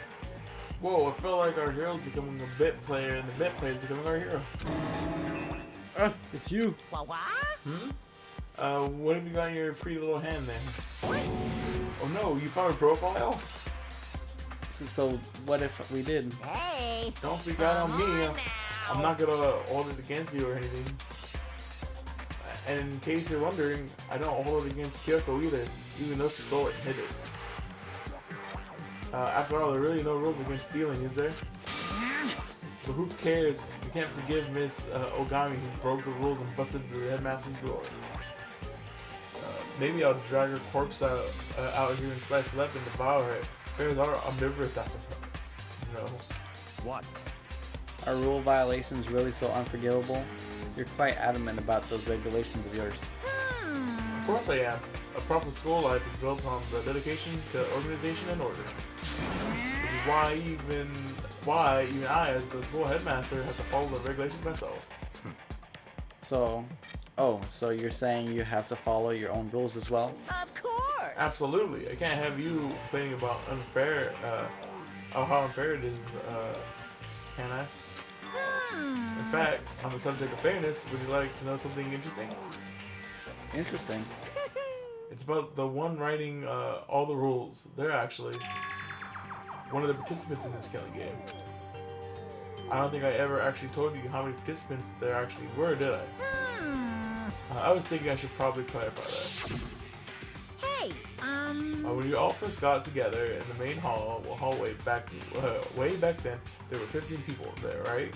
Whoa, I felt like our hero's becoming a bit player, and the bit player is becoming our hero. It's you! What? What have you got in your pretty little hand there? Oh no, you found a profile? So what if we did? Hey. Don't freak out on me. Come on I'm now. not gonna hold it against you or anything. And in case you're wondering, I don't hold it against Kyoko either, even though she stole it and hid it. After all, there are really no rules against stealing, is there? But who cares? You can't forgive Miss Ogami who broke the rules and busted through the headmaster's door. Maybe I'll drag her corpse out here and slice it up and devour it. Bears are omnivorous after her. No. What? Are rule violations really so unforgivable? You're quite adamant about those regulations of yours. Of course I am. A proper school life is built on the dedication to organization and order. Which is why even I, as the school headmaster, have to follow the regulations myself. So you're saying you have to follow your own rules as well? Of course. Absolutely. I can't have you complaining about unfair, how unfair it is, can I? In fact, on the subject of fairness, would you like to know something interesting? Interesting. It's about the one writing all the rules. They're actually one of the participants in this killing game. I don't think I ever actually told you how many participants there actually were, did I? I was thinking I should probably clarify that. Hey, When we all first got together in the main hallway way back then, there were 15 people there, right?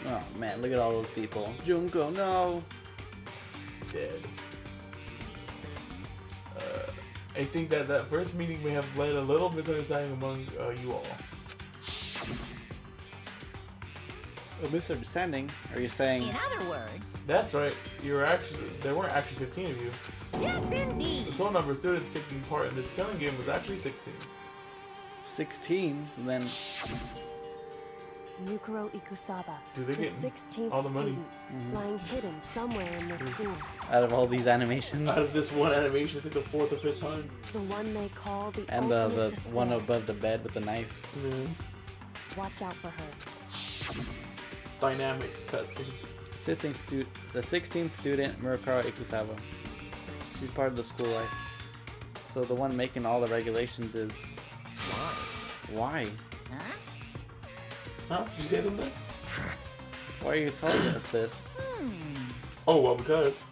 Oh man, look at all those people. Junko, no! Dead. I think that first meeting may have led a little misunderstanding among you all. A misunderstanding? Are you saying... in other words, That's right. There weren't actually 15 of you. yes The indeed. total number of students taking part in this killing game was actually 16. 16? Then... Yukiro Ikusaba, Do they the get 16th all the money? student, lying hidden somewhere in the school. Out of all these animations? Out of this one animation, it's like the 4th or 5th time. The one they call the And ultimate the despair. one above the bed with the knife. Yeah. Watch out for her. Dynamic cutscenes. The 16th student, Murakawa Ikusaba. She's part of the school life. So the one making all the regulations is... Why? Huh? Huh? Did you say something? Why are you telling us this? Oh, well, because...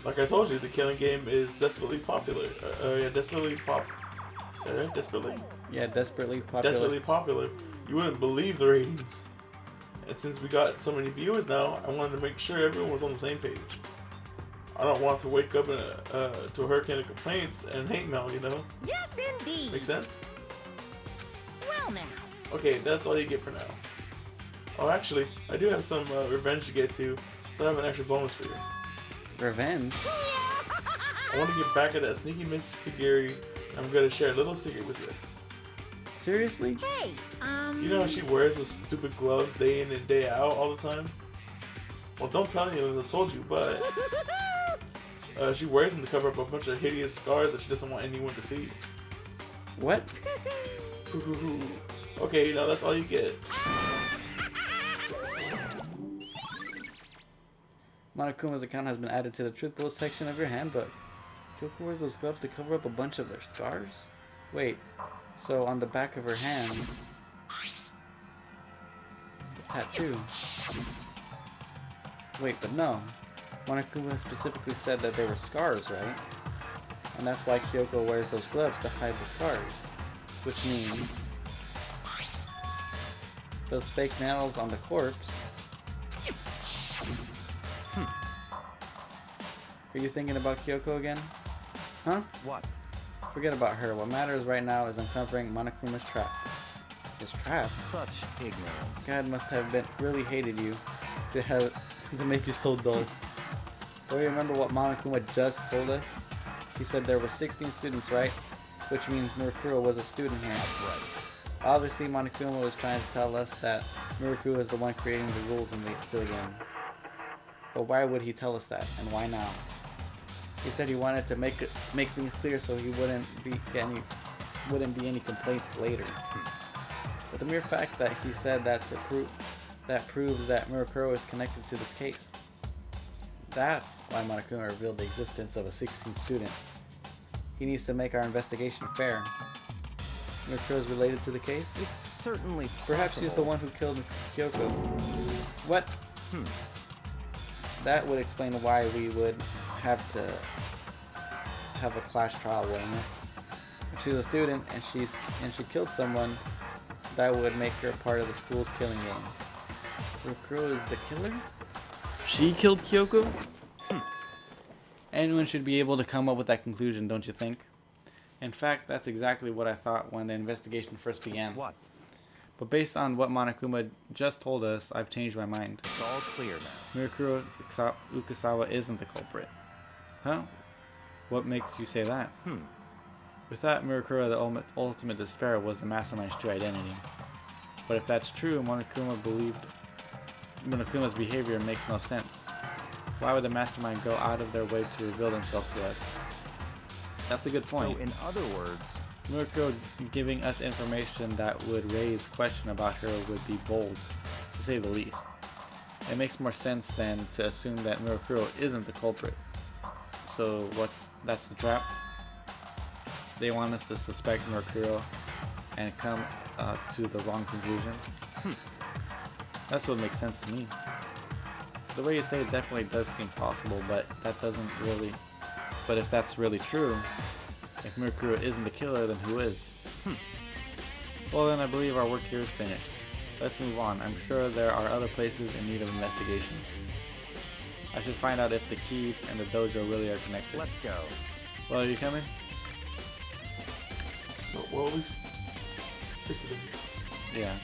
Like I told you, the killing game is desperately popular. Desperately popular. Yeah, desperately popular. Desperately popular. You wouldn't believe the ratings. And since we got so many viewers now, I wanted to make sure everyone was on the same page. I don't want to wake up to a hurricane of complaints and hate mail, you know? Yes indeed. Make sense? Well now. Okay, that's all you get for now. Oh, actually, I do have some revenge to get to, so I have an extra bonus for you. Revenge? I want to get back at that sneaky Miss Kagiri, and I'm going to share a little secret with you. Seriously? Hey, You know how she wears those stupid gloves day in and day out all the time? Well, don't tell anyone I told you, but she wears them to cover up a bunch of hideous scars that she doesn't want anyone to see. What? Okay, now that's all you get. Monokuma's account has been added to the truth bullet section of your handbook. Kyoko wears those gloves to cover up a bunch of their scars? Wait, so on the back of her hand... a tattoo. Wait, but no. Monokuma specifically said that they were scars, right? And that's why Kyoko wears those gloves to hide the scars. Which means... those fake nails on the corpse... Are you thinking about Kyoko again? Huh? What? Forget about her. What matters right now is uncovering Monokuma's trap. His trap? Such ignorance. God must have been really hated you to have to make you so dull. Do you remember what Monokuma just told us? He said there were 16 students, right? Which means Murukuro was a student here. That's right. Obviously, Monokuma was trying to tell us that Murukuro is the one creating the rules to the game. But why would he tell us that, and why now? He said he wanted to make things clear so he wouldn't be any complaints later. But the mere fact that he said that proves that Murukuro is connected to this case. That's why Monokuma revealed the existence of a 16th student. He needs to make our investigation fair. Murukuro is related to the case? It's certainly possible. Perhaps he's the one who killed Kyoko. What? That would explain why we would have to have a class trial, wouldn't it? If she's a student and she killed someone, that would make her part of the school's killing game. Murukuro is the killer? She killed Kyoko? Anyone should be able to come up with that conclusion, don't you think? In fact, that's exactly what I thought when the investigation first began. What? But based on what Monokuma just told us, I've changed my mind. It's all clear now. Murukuro Ukasawa isn't the culprit. Huh? What makes you say that? We thought Murukuro, the ultimate despair, was the mastermind's true identity. But if that's true, Monokuma's behavior makes no sense. Why would the mastermind go out of their way to reveal themselves to us? That's a good point. So in other words, Murukuro giving us information that would raise question about her would be bold, to say the least. It makes more sense than to assume that Murukuro isn't the culprit. So that's the trap? They want us to suspect Murukuro and come to the wrong conclusion? That's what makes sense to me. The way you say it definitely does seem possible, but that doesn't really... But if that's really true, if Murukuro isn't the killer, then who is? Well then I believe our work here is finished. Let's move on. I'm sure there are other places in need of investigation. I should find out if the key and the dojo really are connected. let's go. Well, are you coming? Well, at least stick to them. Yeah.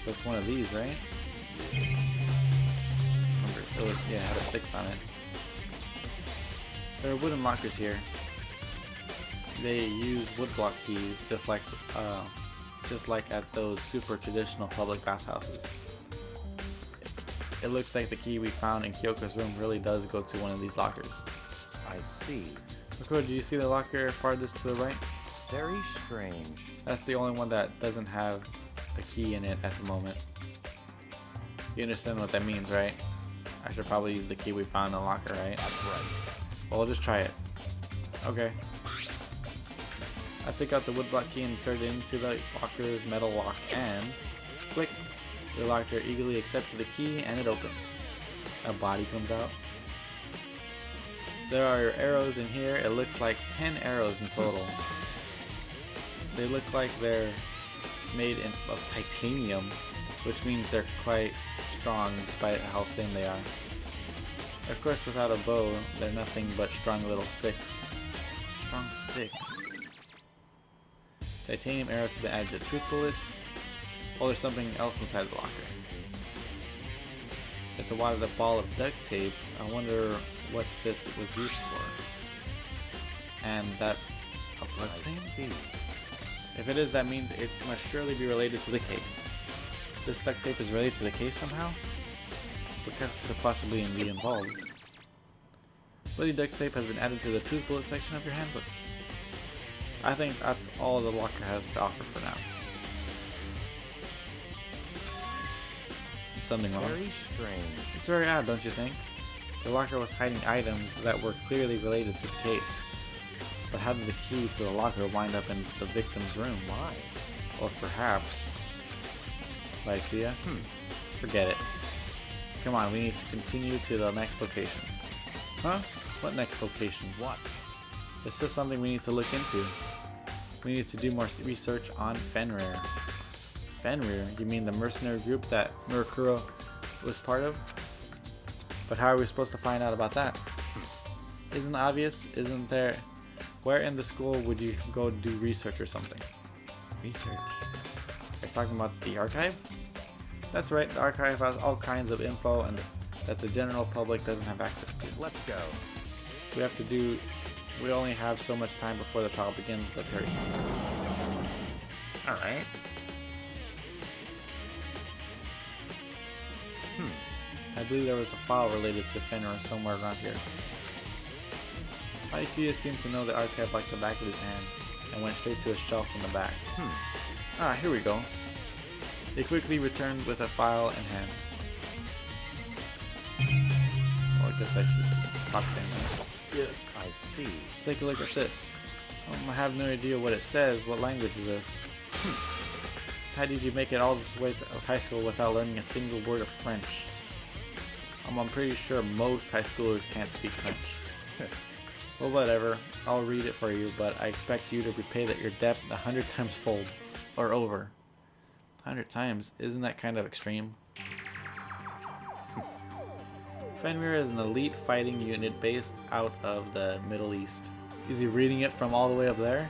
So it's one of these, right? It had a 6 on it. There are wooden lockers here. They use woodblock keys, just like at those super traditional public bathhouses. It looks like the key we found in Kyoko's room really does go to one of these lockers. I see. Rico, do you see the locker farthest to the right? Very strange. That's the only one that doesn't have a key in it at the moment. You understand what that means, right? I should probably use the key we found in the locker, right? That's right. Well, I'll just try it. Okay. I took out the woodblock key and inserted it into the locker's metal lock and... click! The locker eagerly accepted the key and it opened. A body comes out. There are arrows in here. It looks like 10 arrows in total. They look like they're made of titanium, which means they're quite strong despite how thin they are. Of course, without a bow, they're nothing but strong little sticks. Strong sticks. Titanium arrows have been added to truth bullets. Oh, there's something else inside the locker. It's a wadded ball of duct tape. I wonder what this was used for. And that a bloodstain? See. If it is, that means it must surely be related to the case. This duct tape is related to the case somehow? What could it possibly be involved? Bloody duct tape has been added to the truth bullet section of your handbook. I think that's all the locker has to offer for now. Is something wrong? Very strange. It's very odd, don't you think? The locker was hiding items that were clearly related to the case. But how did the key to the locker wind up in the victim's room? Why? Or perhaps... Lycia? Forget it. Come on, we need to continue to the next location. Huh? What next location? What? There's still something we need to look into. We need to do more research on Fenrir. Fenrir? You mean the mercenary group that Murukuro was part of? But how are we supposed to find out about that? isn't obvious? Isn't there? Where in the school would you go do research or something? Research? You're talking about the archive? That's right, the archive has all kinds of info and that the general public doesn't have access to. Let's go. We only have so much time before the trial begins. Let's hurry. Alright. I believe there was a file related to Fenrir somewhere around here. Pythias seemed to know the archive like the back of his hand and went straight to a shelf in the back. Ah, here we go. They quickly returned with a file in hand. Well, I guess I should talk to him. Yeah. I see. Take a look at this. I have no idea what it says. What language is this? How did you make it all this way to high school without learning a single word of French? I'm pretty sure most high schoolers can't speak French. Well, whatever. I'll read it for you, but I expect you to repay that your debt 100 times fold. Or over. 100 times? Isn't that kind of extreme? Fenrir is an elite fighting unit based out of the Middle East. Is he reading it from all the way up there?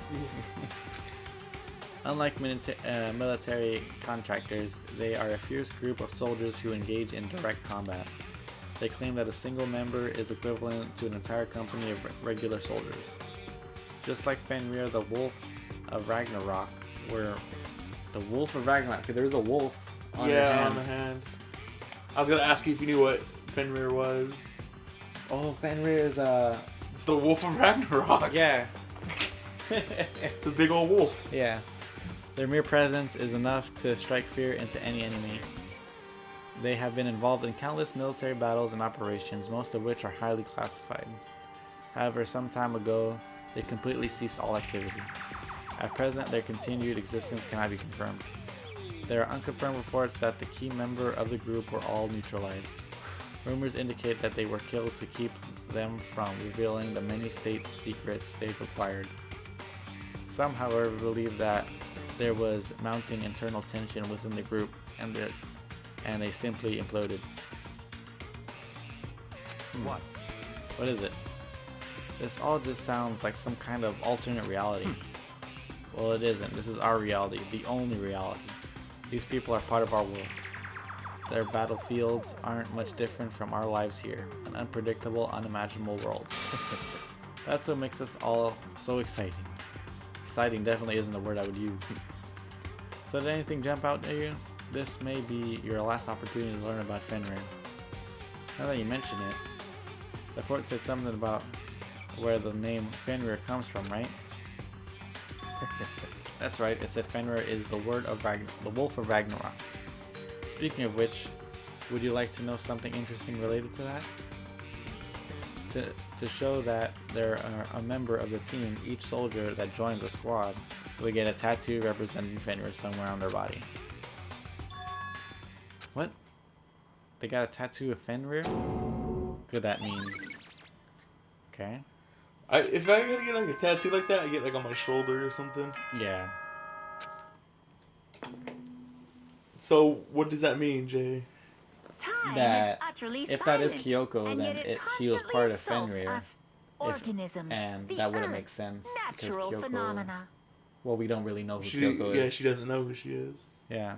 Unlike military contractors, they are a fierce group of soldiers who engage in direct combat. They claim that a single member is equivalent to an entire company of regular soldiers. Just like Fenrir, the Wolf of Ragnarok, where the Wolf of Ragnarok, okay, there's a wolf on your hand. On the hand. I was gonna ask you if you knew what Fenrir was. Oh, Fenrir is It's the Wolf of Ragnarok. yeah. It's a big old wolf. Yeah. Their mere presence is enough to strike fear into any enemy. They have been involved in countless military battles and operations, most of which are highly classified. However, some time ago, they completely ceased all activity. At present, their continued existence cannot be confirmed. There are unconfirmed reports that the key member of the group were all neutralized. Rumors indicate that they were killed to keep them from revealing the many state secrets they've acquired. Some, however, believe that there was mounting internal tension within the group and they simply imploded. What? What is it? This all just sounds like some kind of alternate reality. Well, it isn't. This is our reality, the only reality. These people are part of our world. Their battlefields aren't much different from our lives here, an unpredictable, unimaginable world. That's what makes us all so exciting. Exciting definitely isn't the word I would use. So did anything jump out at you? This may be your last opportunity to learn about Fenrir. Now that you mention it, the report said something about where the name Fenrir comes from, right? That's right, it said Fenrir is the the Wolf of Ragnarok. Speaking of which, would you like to know something interesting related to that? To show that they're a member of the team, each soldier that joins the squad will get a tattoo representing Fenrir somewhere on their body. What? They got a tattoo of Fenrir? What could that mean? Okay. If I gotta get like a tattoo like that, I get like on my shoulder or something. Yeah. So what does that mean, Jay? Time That is utterly if that is silent, Kyoko, and then yet it she was part of constantly Fenrir. assaults us organisms, And the that wouldn't earth, make sense because natural Kyoko. phenomena. Well, we don't really know who She, Kyoko yeah, is. she doesn't know who she is. Yeah.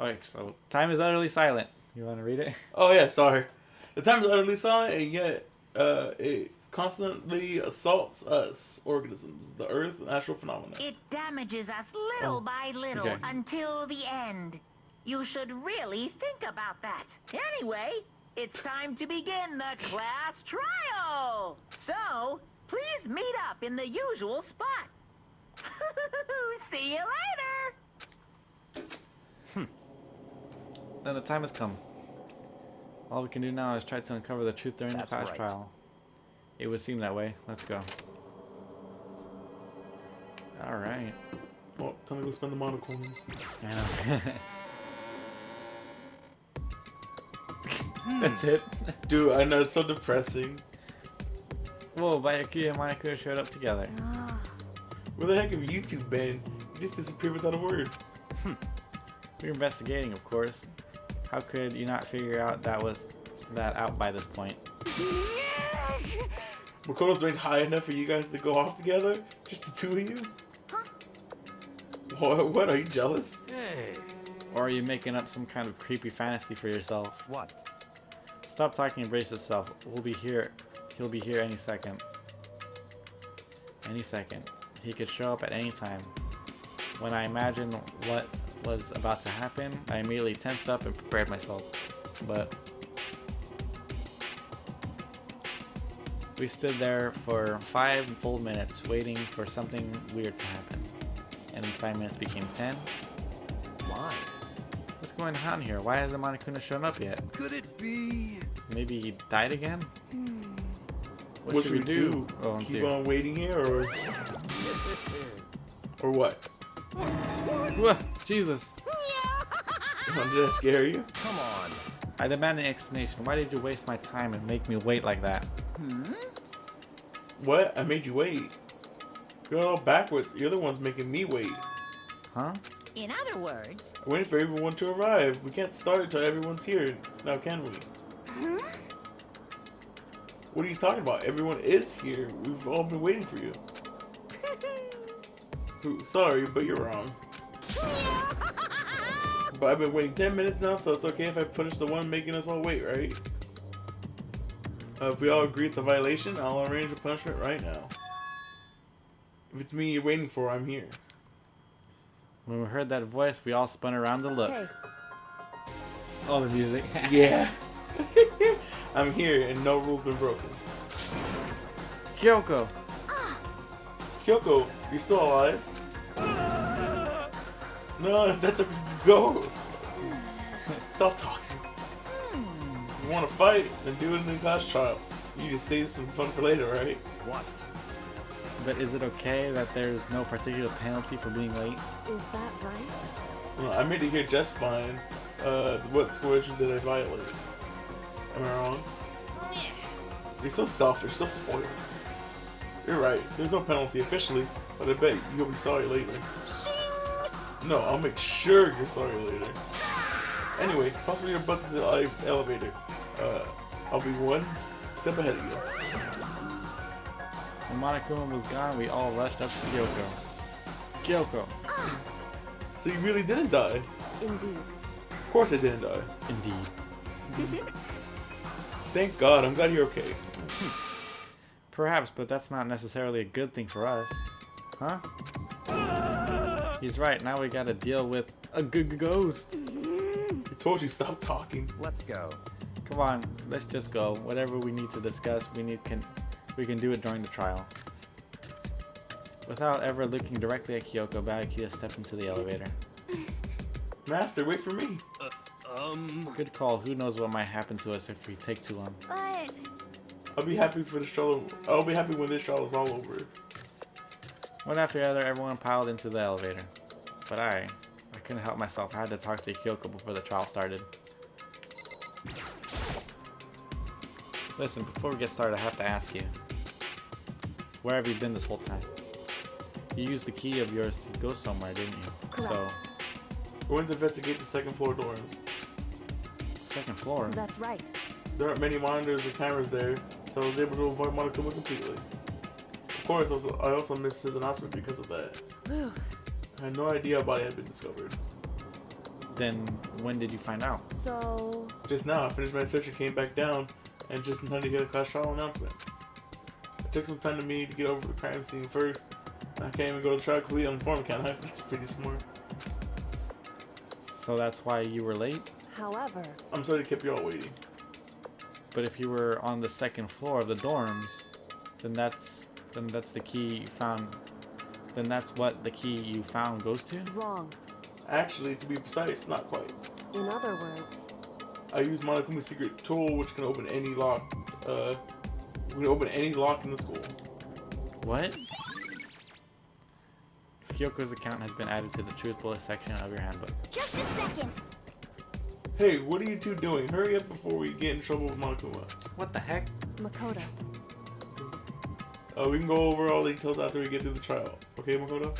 Alright, so time is utterly silent. You want to read it? Oh yeah, sorry. The time is utterly silent, and yet it constantly assaults us organisms, the Earth, natural phenomena. It damages us little by little okay. until the end. You should really think about that. Anyway, it's time to begin the class trial. So, please meet up in the usual spot. See you later. Then the time has come. All we can do now is try to uncover the truth during That's the class right. trial. It would seem that way. Let's go. Alright. Well, time to go spend the monocoins. Yeah. That's it. Dude, I know, it's so depressing. Whoa, Bayaki and Monaco showed up together. Where the heck have you two been? You just disappeared without a word. We were investigating, of course. How could you not figure out that out by this point? Makoto's ranked high enough for you guys to go off together? Just the two of you? Huh? What? Are you jealous? Hey. Or are you making up some kind of creepy fantasy for yourself? What? Stop talking and brace yourself. We'll be here. He'll be here any second. Any second. He could show up at any time. When I imagined what was about to happen, I immediately tensed up and prepared myself. But we stood there for 5 full minutes waiting for something weird to happen. And then 5 minutes became 10. Why? What's going on here? Why hasn't Monokuma shown up yet? Could it be? Maybe he died again? What should we do? Oh, let's Keep see. on waiting here, or what? Whoa, Jesus. Did I scare you? Come on. I demand an explanation. Why did you waste my time and make me wait like that? What? I made you wait. You're all backwards. You're the ones making me wait. Huh? In other words, I'm waiting for everyone to arrive. We can't start until everyone's here. Now, can we? What are you talking about? Everyone is here. We've all been waiting for you. Sorry, but you're wrong. But I've been waiting 10 minutes now, so it's okay if I punish the one making us all wait, right? If we all agree it's a violation, I'll arrange a punishment right now. If it's me you're waiting for, I'm here. When we heard that voice, we all spun around to look. Hey, Oh, the music. Yeah. I'm here and no rules been broken. Kyoko! Kyoko, you're still alive? No, that's a ghost. Stop talking. You want to fight? Then do it in the class trial. You can save some fun for later, right? What? But is it okay that there's no particular penalty for being late? is that right? Well, I made it here just fine. What coercion did I violate? Am I wrong? You're so selfish, so spoiled. You're right. There's no penalty officially, but I bet you'll be sorry later. No, I'll make sure you're sorry later. Anyway, possibly your bus into the elevator. I'll be one step ahead of you. When Monokuma was gone, we all rushed up to Kyoko. Kyoko! So you really didn't die? Indeed. Of course I didn't die. Indeed. Thank God, I'm glad you're okay. Perhaps, but that's not necessarily a good thing for us. Huh? He's right, now we gotta deal with a ghost. I told you, stop talking. Let's go. Come on, let's just go. Whatever we need to discuss, we can do it during the trial. Without ever looking directly at Kyoko, Byakuya stepped into the elevator. Master, wait for me. Good call. Who knows what might happen to us if we take too long. But I'll be happy for the trial. I'll be happy when this trial is all over. One after the other, everyone piled into the elevator. But I couldn't help myself. I had to talk to Kyoko before the trial started. Listen, before we get started, I have to ask you. Where have you been this whole time? You used the key of yours to go somewhere, didn't you? Correct. So, We went to investigate the second floor dorms. second floor. that's right. There aren't many monitors or cameras there, so I was able to avoid Monokuma completely. Of course, I also missed his announcement because of that. Whew. I had no idea a body had been discovered. Then, when did you find out? So, Just now, I finished my search and came back down, and just in time to get a class trial announcement. It took some time to me to get over the crime scene first. I can't even go to trial completely uninformed, can I? That's pretty smart. So that's why you were late? however, I'm sorry to keep you all waiting. But if you were on the second floor of the dorms, then that's the key you found. Then that's what the key you found goes to? wrong. Actually, to be precise, not quite. In other words, I use Monokuma's secret tool, which can open any lock. We can open any lock in the school. What? Kyoko's account has been added to the truth bullet section of your handbook. Just a second. Hey, what are you two doing? Hurry up before we get in trouble with Monokuma. What the heck? Makoto. We can go over all the details after we get through the trial. Okay, Makoto?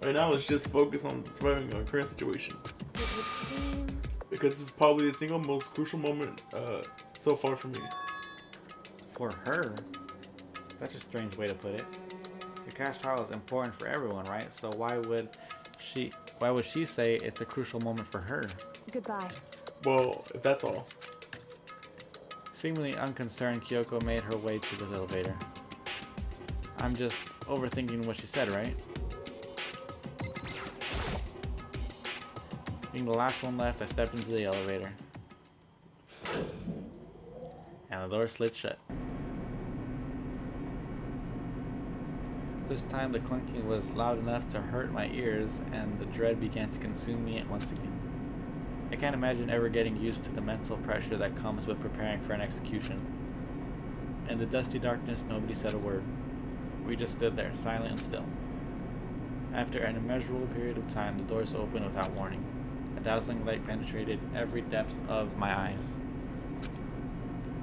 Right now, let's just focus on surviving our current situation. It would seem Because this is probably the single most crucial moment so far for me. for her? That's a strange way to put it. The class trial is important for everyone, right? So why would she say it's a crucial moment for her? Goodbye. Well, if that's all. Seemingly unconcerned, Kyoko made her way to the elevator. I'm just overthinking what she said, right? Being the last one left, I stepped into the elevator. And the door slid shut. This time the clunking was loud enough to hurt my ears, and the dread began to consume me once again. I can't imagine ever getting used to the mental pressure that comes with preparing for an execution. In the dusty darkness, nobody said a word. We just stood there, silent and still. After an immeasurable period of time, the doors opened without warning. A dazzling light penetrated every depth of my eyes.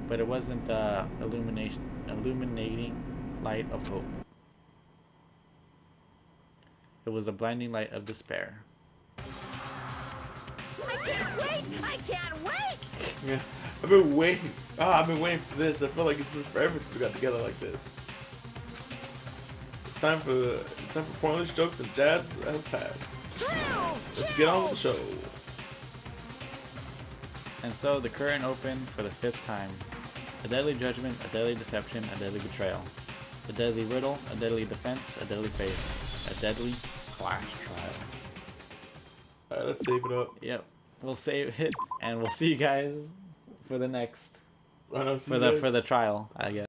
But it wasn't the illuminating light of hope. It was a blinding light of despair. I can't wait! I can't wait! Yeah, I've been waiting. I've been waiting for this. I feel like it's been forever since we got together like this. It's time for pointless jokes and jabs has passed. Thrills! Let's get on with the show. And so the curtain opened for the 5th time. A deadly judgment, a deadly deception, a deadly betrayal. A deadly riddle, a deadly defense, a deadly faith. A deadly clash trial. Alright, let's save it up. Yep. We'll save it, and we'll see you guys for the next I know, see for you the guys. trial, I guess.